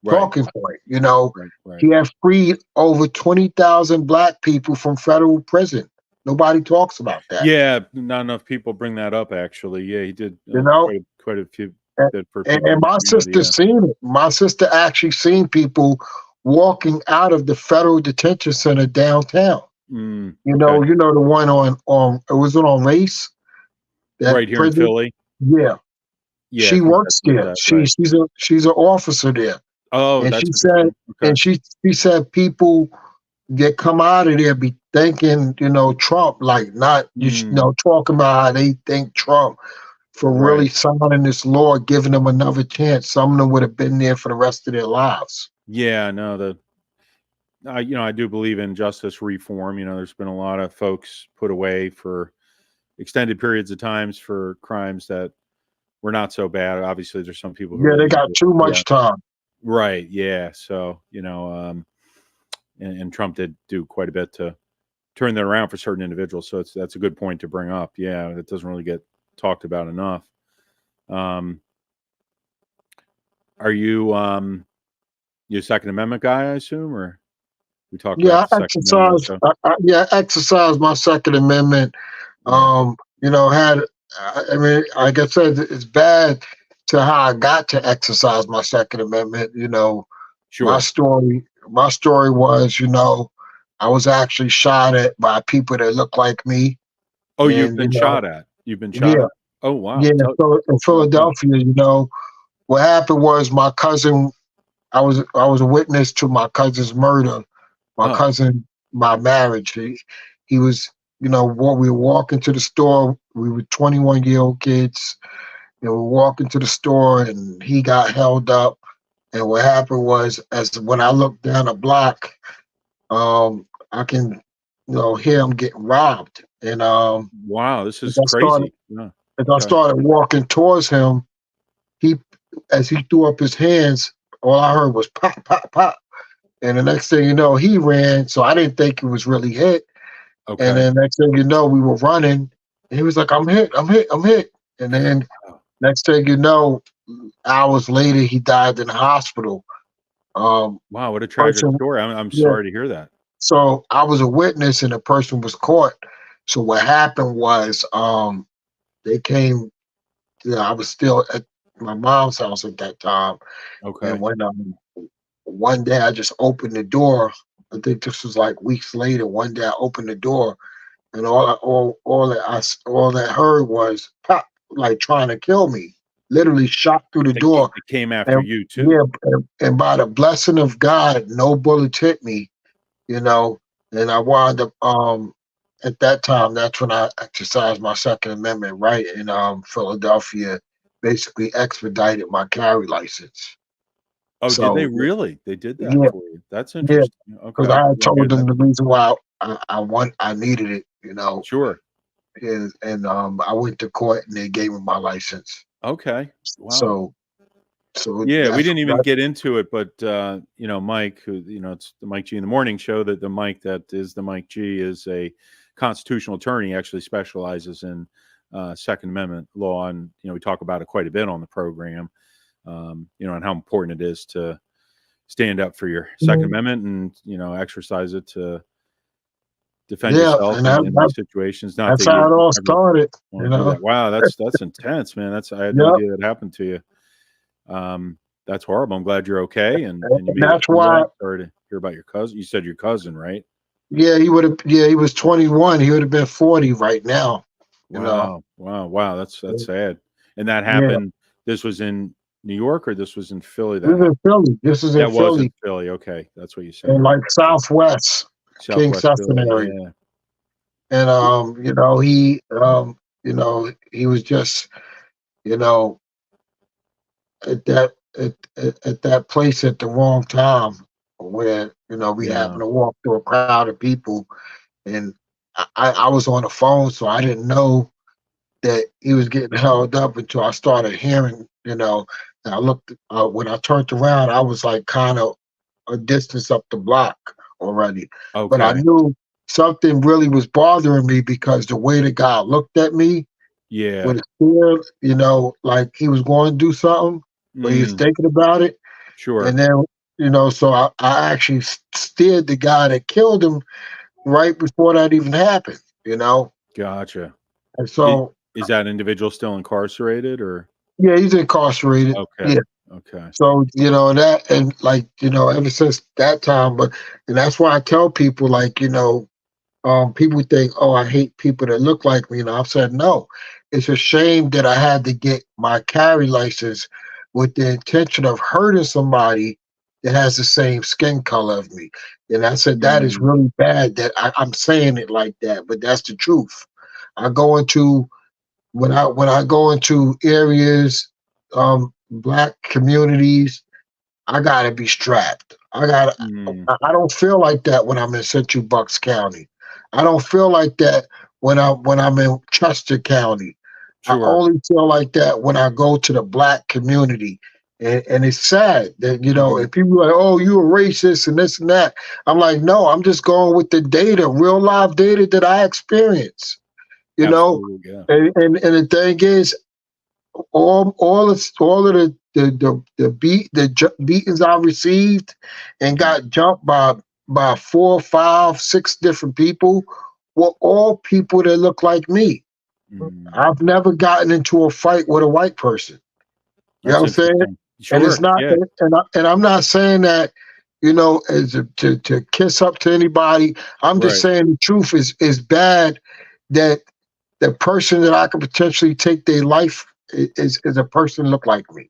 Right. talking point. Right, right. He has freed over 20,000 black people from federal prison. Nobody talks about that. Yeah, not enough people bring that up, actually. Yeah, he did, You know, quite a few and, bit for and, people and in the my community, sister yeah. seen it. My sister actually seen people walking out of the federal detention center downtown. Mm, okay. The one on it was it on Race, that Right here in prison. Philly? Yeah, Yeah, I she think that's works what there. that right. She's an officer there. Oh, And that's she said, interesting. Okay. and she said people that come out of there be thinking, Trump, like not Mm, talking about how they think Trump for right. really signing this law, giving them another chance. Some of them would have been there for the rest of their lives. Yeah, no, I do believe in justice reform. There's been a lot of folks put away for extended periods of times for crimes that were not so bad. Obviously, there's some people who Yeah, really they need got it. too Yeah. much time. Right. Yeah. So, and Trump did do quite a bit to turn that around for certain individuals. So that's a good point to bring up. Yeah. It doesn't really get talked about enough. Um, are you a Second Amendment guy, I assume, or we talk about Yeah, the Second Amendment on the show? I exercise my Second Amendment. Yeah. Had I mean, like I said, it's bad to how I got to exercise my Second Amendment. My Sure. story, my story was, I was actually shot at by people that look like me, Oh, you've and been shot at. You've been shot yeah, at. Oh, wow. yeah. So in Tell us about that. Philadelphia, what happened was my cousin. I was a witness to my cousin's murder. My Oh, cousin, my marriage. He was, we were walking to the store. We were 21-year-old kids, and we were walking to the store, and he got held up. And what happened was, as when I looked down the block, I can, hear him getting robbed. And wow. This as is I started, crazy. Yeah. as I Okay. started walking towards him, he, as he threw up his hands, all I heard was pop, pop, pop. And the next thing you know, he ran. So I didn't think he was really hit. And Okay. then next thing you know, we were running. And he was like, I'm hit, I'm hit, I'm hit. And then Wow. next thing you know, hours later, he died in the hospital. Um, Wow. What a tragic person, story. I'm yeah. sorry to hear that. So I was a witness, and the person was caught. So what happened was, they came. I was still at my mom's house at that time, and Okay. when one day I just opened the door. I think this was like weeks later. One day I opened the door, and all that heard was pop, like trying to kill me. Literally shot through the door, It came after and you too. yeah, and by the blessing of God, no bullets hit me. You know, and I wound up at that time. That's when I exercised my Second Amendment right in Philadelphia. Basically, expedited my carry license. Oh, did they So really? They did that yeah, for you. That's yeah, interesting. because Okay. I had Yeah, I'm told hearing them that. the reason why I needed it, Sure. and I went to court and they gave me my license. Okay. Wow. So so Yeah, we that's didn't even that. get into it, but Mike, who it's the Mike G in the morning show. That the Mike that is the Mike G is a constitutional attorney. Actually specializes in Second Amendment law, and we talk about it quite a bit on the program. And how important it is to stand up for your Second Amendment and exercise it to defend Yeah, yourself and in these situations. Not that's that how you it all ever started. You want to do know. that. Wow, that's intense, man. I had no Yep. idea that happened to you. That's horrible. I'm glad you're okay and you And made it that's through why. that. Sorry to hear about your cousin. You said your cousin, right? Yeah, he would have. Yeah, he was 21. He would have been 40 right now. You know. Wow, wow, wow. That's sad. And that Yeah, happened. This was in New York, or this was in Philly. this That is in happened. Philly. This is in That was in Philly, Philly. Okay, that's what you said in earlier. like Southwest King Southwest Session Philly. area. Yeah. And he was just, you know, at that place at the wrong time where, we Yeah. happened to walk through a crowd of people, and I was on the phone, so I didn't know that he was getting held up until I started hearing, and I looked, when I turned around, I was like kind of a distance up the block already. But I Okay. knew something really was bothering me because the way the guy looked at me Yeah. with a stare, like he was going to do something, but he was Mm, thinking about it. sure. And then, so I actually steered the guy that killed him right before that even happened, Gotcha. And I- so, Is that individual still incarcerated or? yeah, he's incarcerated. Okay. Yeah. Okay. So, that, and like, ever since that time, and that's why I tell people, like, people think, oh, I hate people that look like me. I've said, no, it's a shame that I had to get my carry license with the intention of hurting somebody that has the same skin color of me. And I said, that is Mm, really bad that I'm saying it like that, but that's the truth. I go into when I go into areas, black communities, I gotta be strapped. mm, I don't feel like that when I'm in Central Bucks County. I don't feel like that when I'm in Chester County. I sure. only feel like that when I go to the black community. And it's sad that, Mhm, if people are like, oh, you a racist and this and that. I'm like, no, I'm just going with the data, real live data that I experience, you know. absolutely, yeah. And the thing is, all of the beatings I received and Mhm, got jumped by 4, 5, 6 different people were all people that look like me. mm. I've never gotten into a fight with a white person. You know That's what I'm saying? interesting. And it's Sure, not, yeah. and I'm not saying that, as to kiss up to anybody. I'm just Right. saying the truth is bad that the person that I could potentially take their life is a person look like me. You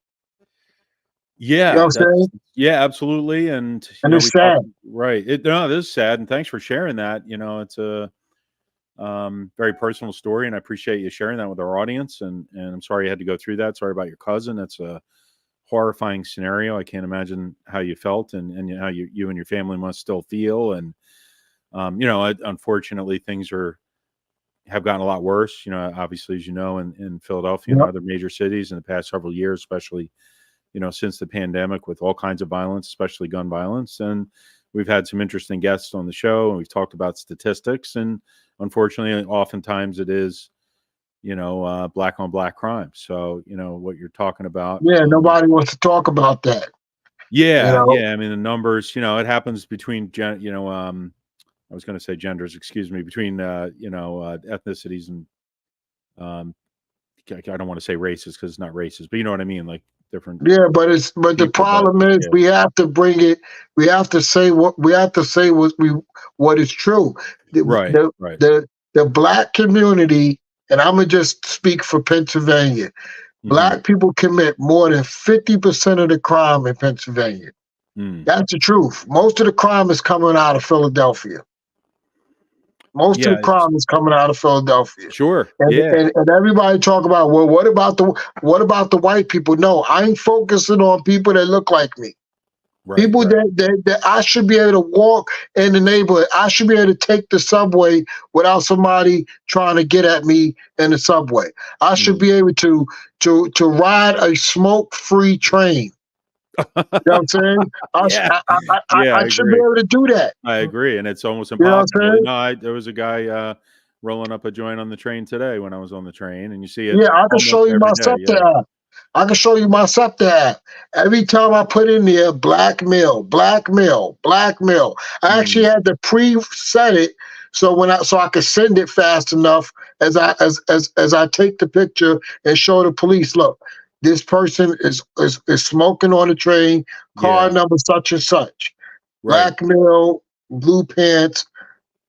know Yeah, what I'm that's saying? yeah, absolutely, and, And it's we talk sad. right. It is sad, and thanks for sharing that, it's a, very personal story, and I appreciate you sharing that with our audience, and I'm sorry you had to go through that. Sorry about your cousin. That's a horrifying scenario. I can't imagine how you felt and how you and your family must still feel, and, unfortunately, things have gotten a lot worse, obviously, as you know, in Philadelphia and Yep. other major cities in the past several years, especially since the pandemic with all kinds of violence, especially gun violence. And we've had some interesting guests on the show and we've talked about statistics. And unfortunately, oftentimes it is, black on black crime. So, what you're talking about. Yeah, nobody wants to talk about that. You Yeah. know. Yeah. I mean, the numbers, it happens between, I was going to say genders, excuse me, between, ethnicities and, um, I don't want to say races because it's not racist, but you know what I mean? Like different Yeah, but the people, but problem is yeah, we have to bring it. We have to say what is true. The right, the right. the, the black community, and I'm gonna just speak for Pennsylvania. Hmm. Black people commit more than 50% of the crime in Pennsylvania. Mm. That's the truth. Most of the crime is coming out of Philadelphia. Most of Yeah, the crime is coming out of Philadelphia. sure. And, Yeah. and everybody talk about, well, what about the white people? No, I ain't focusing on people that look like me. Right, People right. that I should be able to walk in the neighborhood. I should be able to take the subway without somebody trying to get at me in the subway. I should Mm. be able to ride a smoke free train. You know what I'm saying? Yeah. Yeah, I I should be agree. able to do that. I agree, and it's almost You know what I'm impossible. saying? No, there was a guy, rolling up a joint on the train today when I was on the train, and you see it Yeah, I can almost show you every my day. SEPTA Yeah. app. I can show you my SEPTA app. Every time I put in there blackmail, blackmail, blackmail. I actually Mm. had to preset it so I could send it fast enough as I take the picture and show the police, look, this person is smoking on the train, car Yeah. number such and such. Right. Blackmail, blue pants,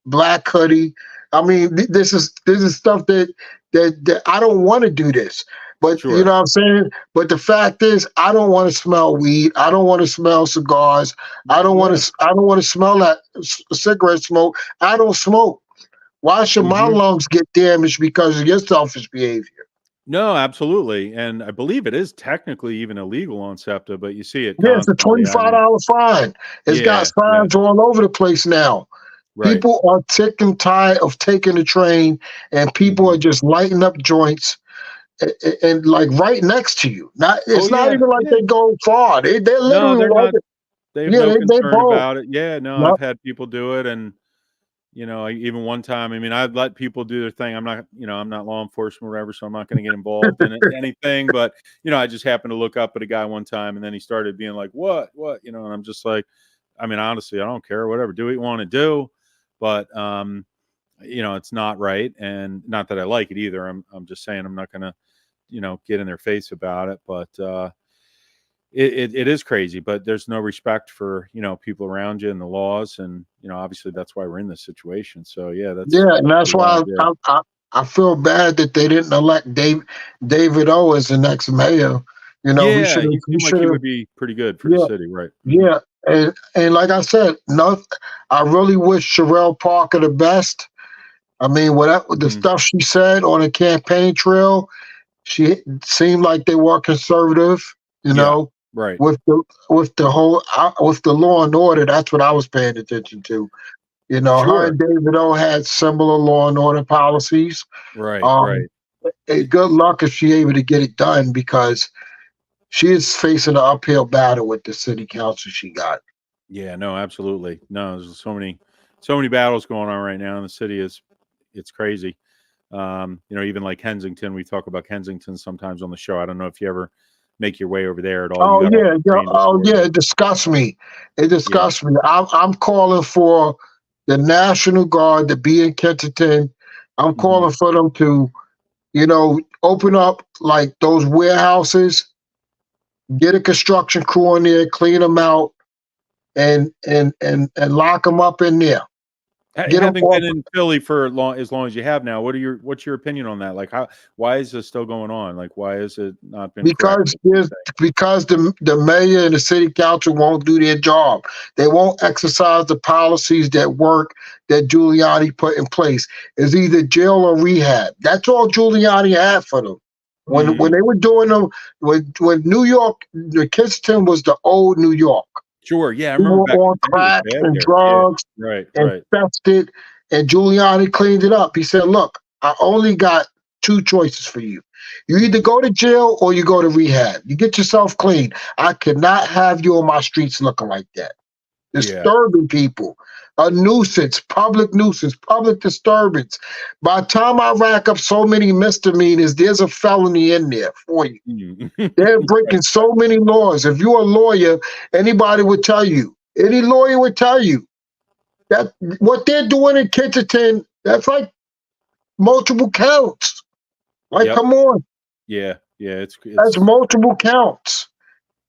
black hoodie. I mean, this is stuff that I don't want to do this. But you Sure. know what I'm saying? But the fact is, I don't want to smell weed. I don't want to smell cigars. Yeah. I don't want to smell that cigarette smoke. I don't smoke. Why should my Mhm. lungs get damaged because of your selfish behavior? No, absolutely, and I believe it is technically even illegal on SEPTA, but you see it Yeah, it's a constantly. I mean, $25 fine. It's got yeah, yeah, signs all over the place now. right. People are sick and tired of taking the train, and people Mhm. are just lighting up joints and like right next to you. Not Oh, it's not yeah, even like yeah. they go far. They're No, literally they're right. not they have Yeah, no they concern both. about it. Yeah, no, Yep. I've had people do it, and even one time, I mean, I'd let people do their thing. I'm not law enforcement or whatever, so I'm not going to get involved in anything. But I just happened to look up at a guy one time, and then he started being like, "What?" And I'm just like, I mean, honestly, I don't care. Whatever, do what you want to do, but it's not right, and not that I like it either. I'm just saying I'm not going to get in their face about it, but it is crazy, but there's no respect for people around you and the laws, and obviously that's why we're in this situation. So yeah, Yeah, and that's that's pretty wild. why Yeah, I feel bad that they didn't elect David O as the next mayor. You know, yeah, he he seemed like should he have. would be pretty good for the Yeah, city, right? Hmm. yeah. And like I said, no, I really wish Sherelle Parker the best. I mean, whatever the Mhm. stuff she said on the campaign trail, she seemed like they were conservative. You Yeah. know, Right. with the whole with the law and order. That's what I was paying attention to. You know, her Sure. and David O had similar law and order policies. Right. Um, Right. good luck if she able to get it done because she is facing an uphill battle with the city council she got. Yeah. No. Absolutely. No. There's so many battles going on right now in the city. It's crazy. Even like Kensington, we talk about Kensington sometimes on the show. I don't know if you ever make your way over there at all. You Oh got off yeah, the yeah, train oh before, yeah. but It disgusts me. It yeah. disgusts me. I'm calling for the National Guard to be in Kensington. I'm Hmm. calling for them to, open up like those warehouses, get a construction crew in there, clean them out, and lock them up in there. Get them Having off been in Philly for as long as you have now, what's your opinion on that? Like, why is this still going on? Like, why has it not been because corrected? You there's say? because the mayor and the city council won't do their job. They won't exercise the policies that work that Giuliani put in place. It's either jail or rehab. That's all Giuliani had for them. When Mhm. they were doing them, when New York, the Kensington was the old New York. Sure. Yeah, I People remember were back on in the day. It was crack bad and there. Yeah. drugs, Right. Right. infested, and Giuliani cleaned it up. He said, "Look, I only got two choices for you. You either Mhm. go to jail or you go to rehab. You get yourself clean. I cannot have you on my streets looking like that, Yeah. disturbing people, a nuisance, public disturbance. By the time I rack up so many misdemeanors, there's a felony in there for you. Mhm. They're Right. breaking so many laws. If you're a lawyer, anybody would tell you, any lawyer would tell you that what they're doing in Kensington, that's like multiple counts. Like, Yep. come on, Yeah. Yeah. that's It's multiple counts.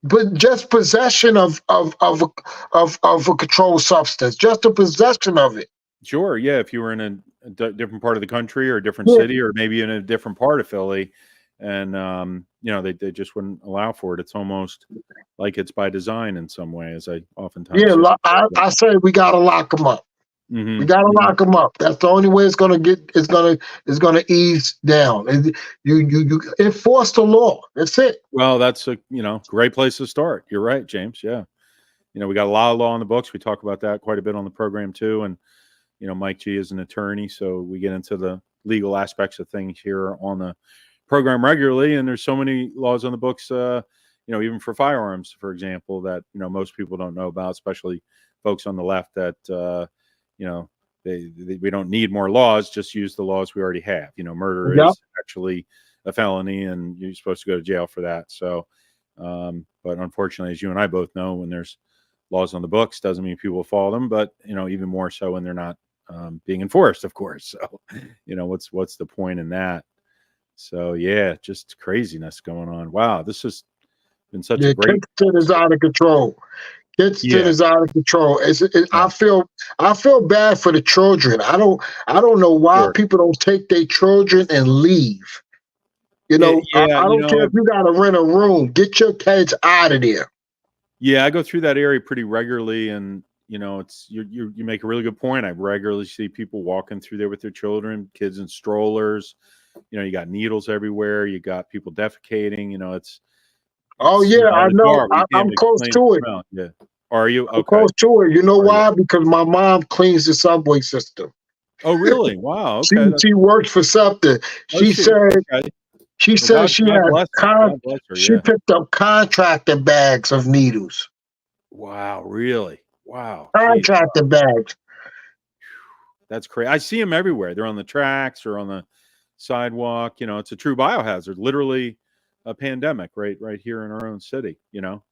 But just possession of a controlled substance, just the possession of it. Sure. Yeah. If you were in a different part of the country or a different Yeah, city, or maybe in a different part of Philly, and they just wouldn't allow for it. It's almost like it's by design in some way, as I oftentimes yeah. say. I say we gotta lock them up. We Hmm. gotta Hmm. lock them up. That's the only way it's gonna get. It's gonna ease down. And you enforce the law. That's it. Well, that's a great place to start. You're right, James. Yeah, we got a lot of law in the books. We talk about that quite a bit on the program too, and Mike G is an attorney, so we get into the legal aspects of things here on the program regularly. And there's so many laws on the books, even for firearms, for example, that most people don't know about, especially folks on the left. That you know we don't need more laws; just use the laws we already have. Murder Yep. is actually a felony, and you're supposed to go to jail for that. So, but unfortunately, as you and I both know, when there's laws on the books, doesn't mean people will follow them. But even more so when they're not being enforced, of course. So, what's the point in that? So yeah, just craziness going on. Wow, this has been such a Yeah, great Kingston is episode. out of control. Kingston Yeah, is out of control. yeah, I feel bad for the children. I don't know why sure. people don't take their children and leave. I, Yeah, I don't care if you got to rent a room. Get your kids out of there. yeah. I go through that area pretty regularly, and it's you make a really good point. I regularly see people walking through there with their children, kids in strollers. You got needles everywhere. You got people defecating. Oh It's yeah, I know. bizarre, but you can't I'm close explain to the it. smell. Yeah. Are you I'm okay? close to it. You know Are you? why? Because my mom cleans the subway system. Oh, really? Wow. She Okay. That's she works for something. oh, She she said okay. she Well, said she God had bless her. con. God bless her. She Yeah. picked up contractor bags of needles. Wow. Really? Wow. Geez. Contractor bags. That's crazy. I see them everywhere. They're on the tracks or on the sidewalk. It's a true biohazard. Literally, a pandemic right here in our own city.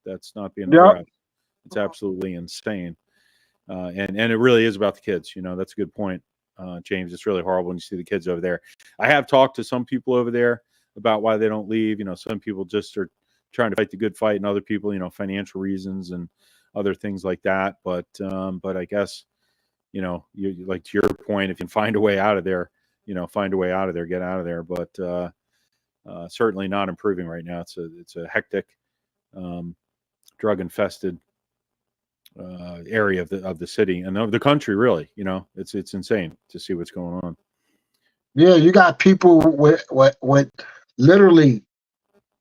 That's not being Yep. addressed. It's absolutely insane. And it really is about the kids. That's a good point, James. It's really horrible when you see the kids over there. I have talked to some people over there about why they don't leave. Some people just are trying to fight the good fight, and other people, financial reasons and other things like that. But I guess you like to your point, if you can find a way out of there, find a way out of there, get out of there. But certainly not improving right now. It's a hectic, drug infested area of the city and of the country. Really, it's insane to see what's going on. Yeah, you got people with literally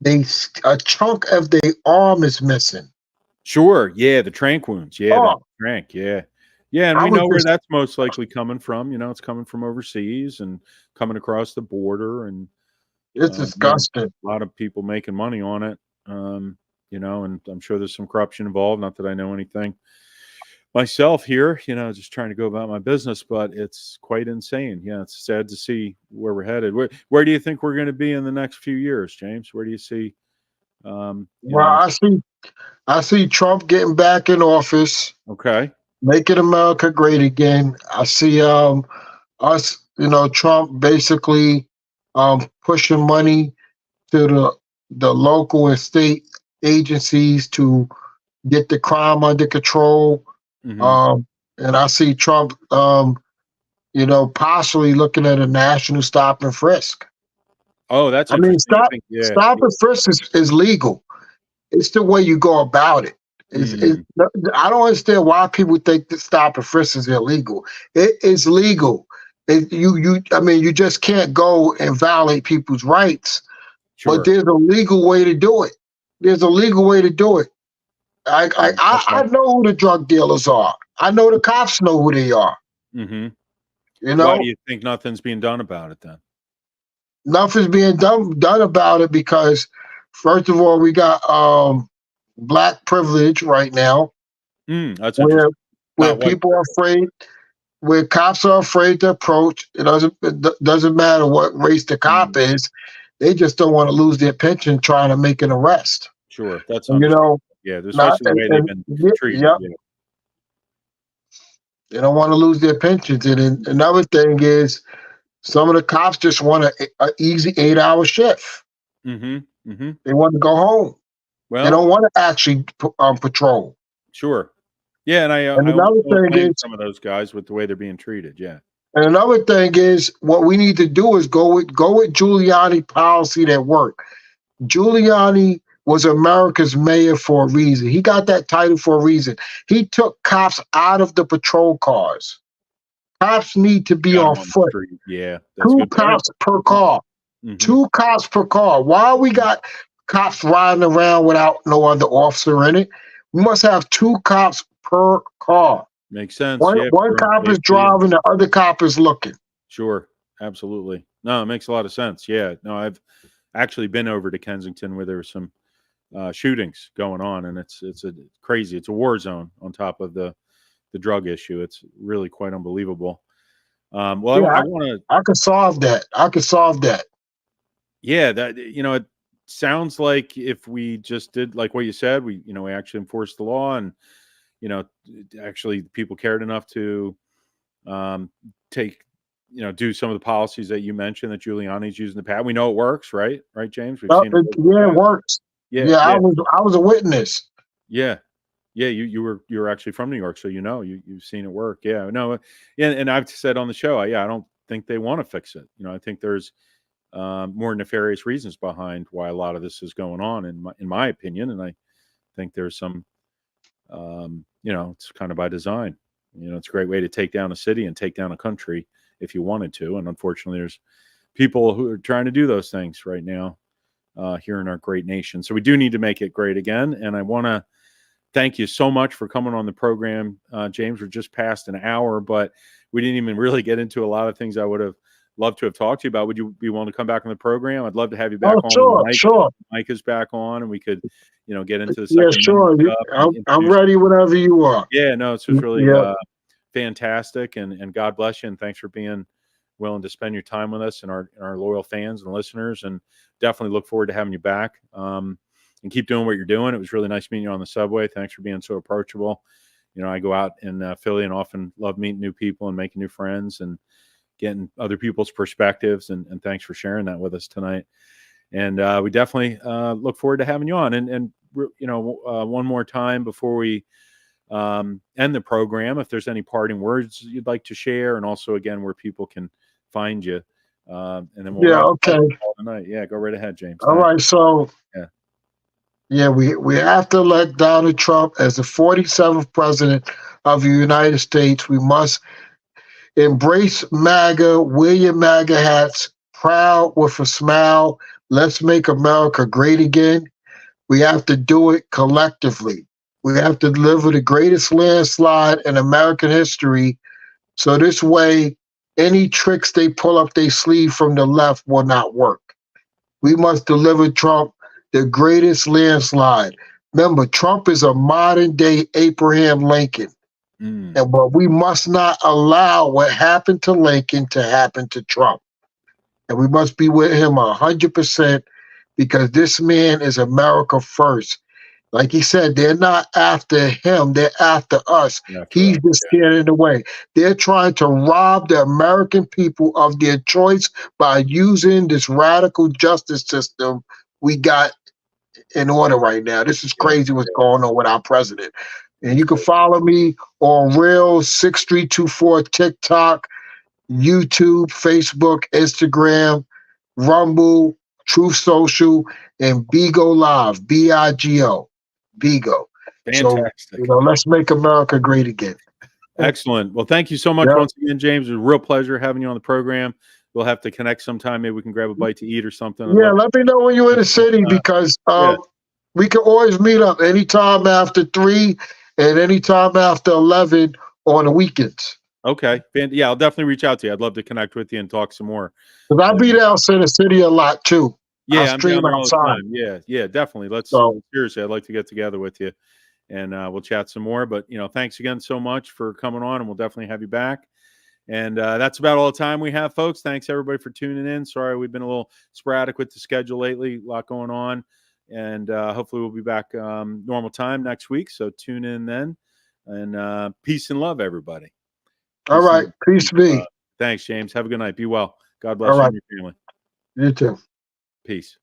a chunk of their arm is missing. Sure, yeah, the trank wounds, yeah, that Oh, trank, yeah, yeah, and I we was know where just that's most likely coming from. It's coming from overseas and coming across the border, and it's yeah, disgusting. a lot of people making money on it. Um, and I'm sure there's some corruption involved. Not that I know anything myself here, just trying to go about my business, but it's quite insane. Yeah, it's sad to see where we're headed. Where do you think we're going to be in the next few years, James? Where do you see? Um, you Well, know, I see Trump getting back in office, okay. making America great again. I see us, Trump basically pushing money to the local and state agencies to get the crime under control. Hmm. Um, and I see Trump, possibly looking at a national stop and frisk. Oh, that's I mean, interesting. You stop think? Yeah. stop and frisk is legal. It's the way you go about it. Mm, I don't understand why people think that stop and frisk is illegal. It is legal. I mean, you just can't go and violate people's rights. But sure. there's a legal way to do it. There's a legal way to do it. I I Mm, I okay. I know who the drug dealers are. I know the cops know who they are. Hmm. You Why do know, you think nothing's being done about it then? nothing's being done about it because, first of all, we got black privilege right now, That's where interesting. where Not white people are privilege. afraid, where cops are afraid to approach. It doesn't matter what race the cop Mm, is. They just don't want to lose their pension trying to make an arrest. sure, that's And, understandable. Yeah, not especially the way they've been treated. yeah, Yeah. they don't want to lose their pensions. And then another thing is, some of the cops just want a easy 8-hour shift. Hmm. Hmm. They want to go home. They Well, don't want to actually patrol. sure. Yeah, and And I almost another don't thing blame is, some of those guys with the way they're being treated. Yeah. what we need to do is go with Giuliani policy that worked. Giuliani was America's mayor for a reason. He got that title for a reason. He took cops out of the patrol cars. Cops need to be Got on them on the foot. street. Yeah, that's a Two good point. cops per Good point. car. Hmm. 2 cops per car. Why we got cops riding around without no other officer in it? We must have 2 cops per car. Makes sense. One Yeah, one for your own cop is safety and driving, the other cop is looking. sure, absolutely. No, it makes a lot of sense. Yeah, no, I've actually been over to Kensington where there were some shootings going on, and it's a crazy. It's a war zone on top of the drug issue. It's really quite unbelievable. Well, Yeah, I want to. I could solve that. I could solve that. Yeah, that it sounds like if we just did like what you said, we actually enforced the law, and you know actually people cared enough to um, take do some of the policies that you mentioned that Giuliani's used in the past. We know it works, right, James? We've seen it work in Yeah, the it past. works. Yeah, Yeah, I yeah, was a witness. yeah. Yeah, you were actually from New York, so you've seen it work. Yeah, no, and I've said on the show, I don't think they want to fix it. I think there's more nefarious reasons behind why a lot of this is going on, in my opinion, and I think there's some, it's kind of by design. It's a great way to take down a city and take down a country if you wanted to, and unfortunately, there's people who are trying to do those things right now here in our great nation. So we do need to make it great again, and I want to thank you so much for coming on the program, James. We're just past an hour, but we didn't even really get into a lot of things I would have loved to have talked to you about. Would you be willing to come back on the program? I'd love to have you back Oh, on when sure, Mike sure. Mike is back on, and we could, get into the Yeah, Second Amendment sure. stuff and I'm introduce. ready whenever you are. Yeah, no, this was really Yeah. fantastic, and God bless you, and thanks for being willing to spend your time with us and our loyal fans and listeners, and definitely look forward to having you back. And keep doing what you're doing. It was really nice meeting you on the subway. Thanks for being so approachable. I go out in Philly and often love meeting new people and making new friends and getting other people's perspectives. And thanks for sharing that with us tonight. And we definitely look forward to having you on. And one more time before we end the program, if there's any parting words you'd like to share, and also again where people can find you, and then we'll Yeah, wrap up okay. the call tonight. Yeah, go right ahead, James. All Thanks. right. So Yeah. Yeah, we have to elect Donald Trump as the 47th president of the United States. We must embrace MAGA, wear your MAGA hats, proud with a smile. Let's make America great again. We have to do it collectively. We have to deliver the greatest landslide in American history. So this way, any tricks they pull up their sleeve from the left will not work. We must deliver Trump the greatest landslide. Remember, Trump is a modern day Abraham Lincoln. Mm, And but we must not allow what happened to Lincoln to happen to Trump. And we must be with him 100% because this man is America first. Like he said, they're not after him, they're after us. after He's us. just standing in the way. They're trying to rob the American people of their choice by using this radical justice system we got in order right now. This is Yeah, crazy what's going on with our president. And it's you can crazy. follow me on Real 6324 TikTok, YouTube, Facebook, Instagram, Rumble, Truth Social, and Bigo Live, Bigo, Bigo. So, Fantastic. let's make America great again. Excellent. Well, thank you so much Yeah. once again, James. It was a real pleasure having you on the program. We'll have to connect sometime. Maybe we can grab a bite to eat or something. I'd Yeah, love let me know when you're in the to. city because Yeah. we can always meet up anytime after 3 and anytime after 11 on the weekends. Okay. Yeah, I'll definitely reach out to you. I'd love to connect with you and talk some more. Because I And, be down in the city a lot too. I yeah, I'm down stream there all the outside. time. Yeah, yeah, definitely. Let's So, seriously, I'd like to get together with you and we'll chat some more. But thanks again so much for coming on, and we'll definitely have you back. And that's about all the time we have, folks. Thanks everybody for tuning in. Sorry we've been a little sporadic with the schedule lately, a lot going on, and hopefully we'll be back normal time next week. So tune in then, and peace and love, everybody. all Peace and right. love. Peace be. Thanks, James. Have a good night. Be well. God All bless you right. and your family. You too. Peace.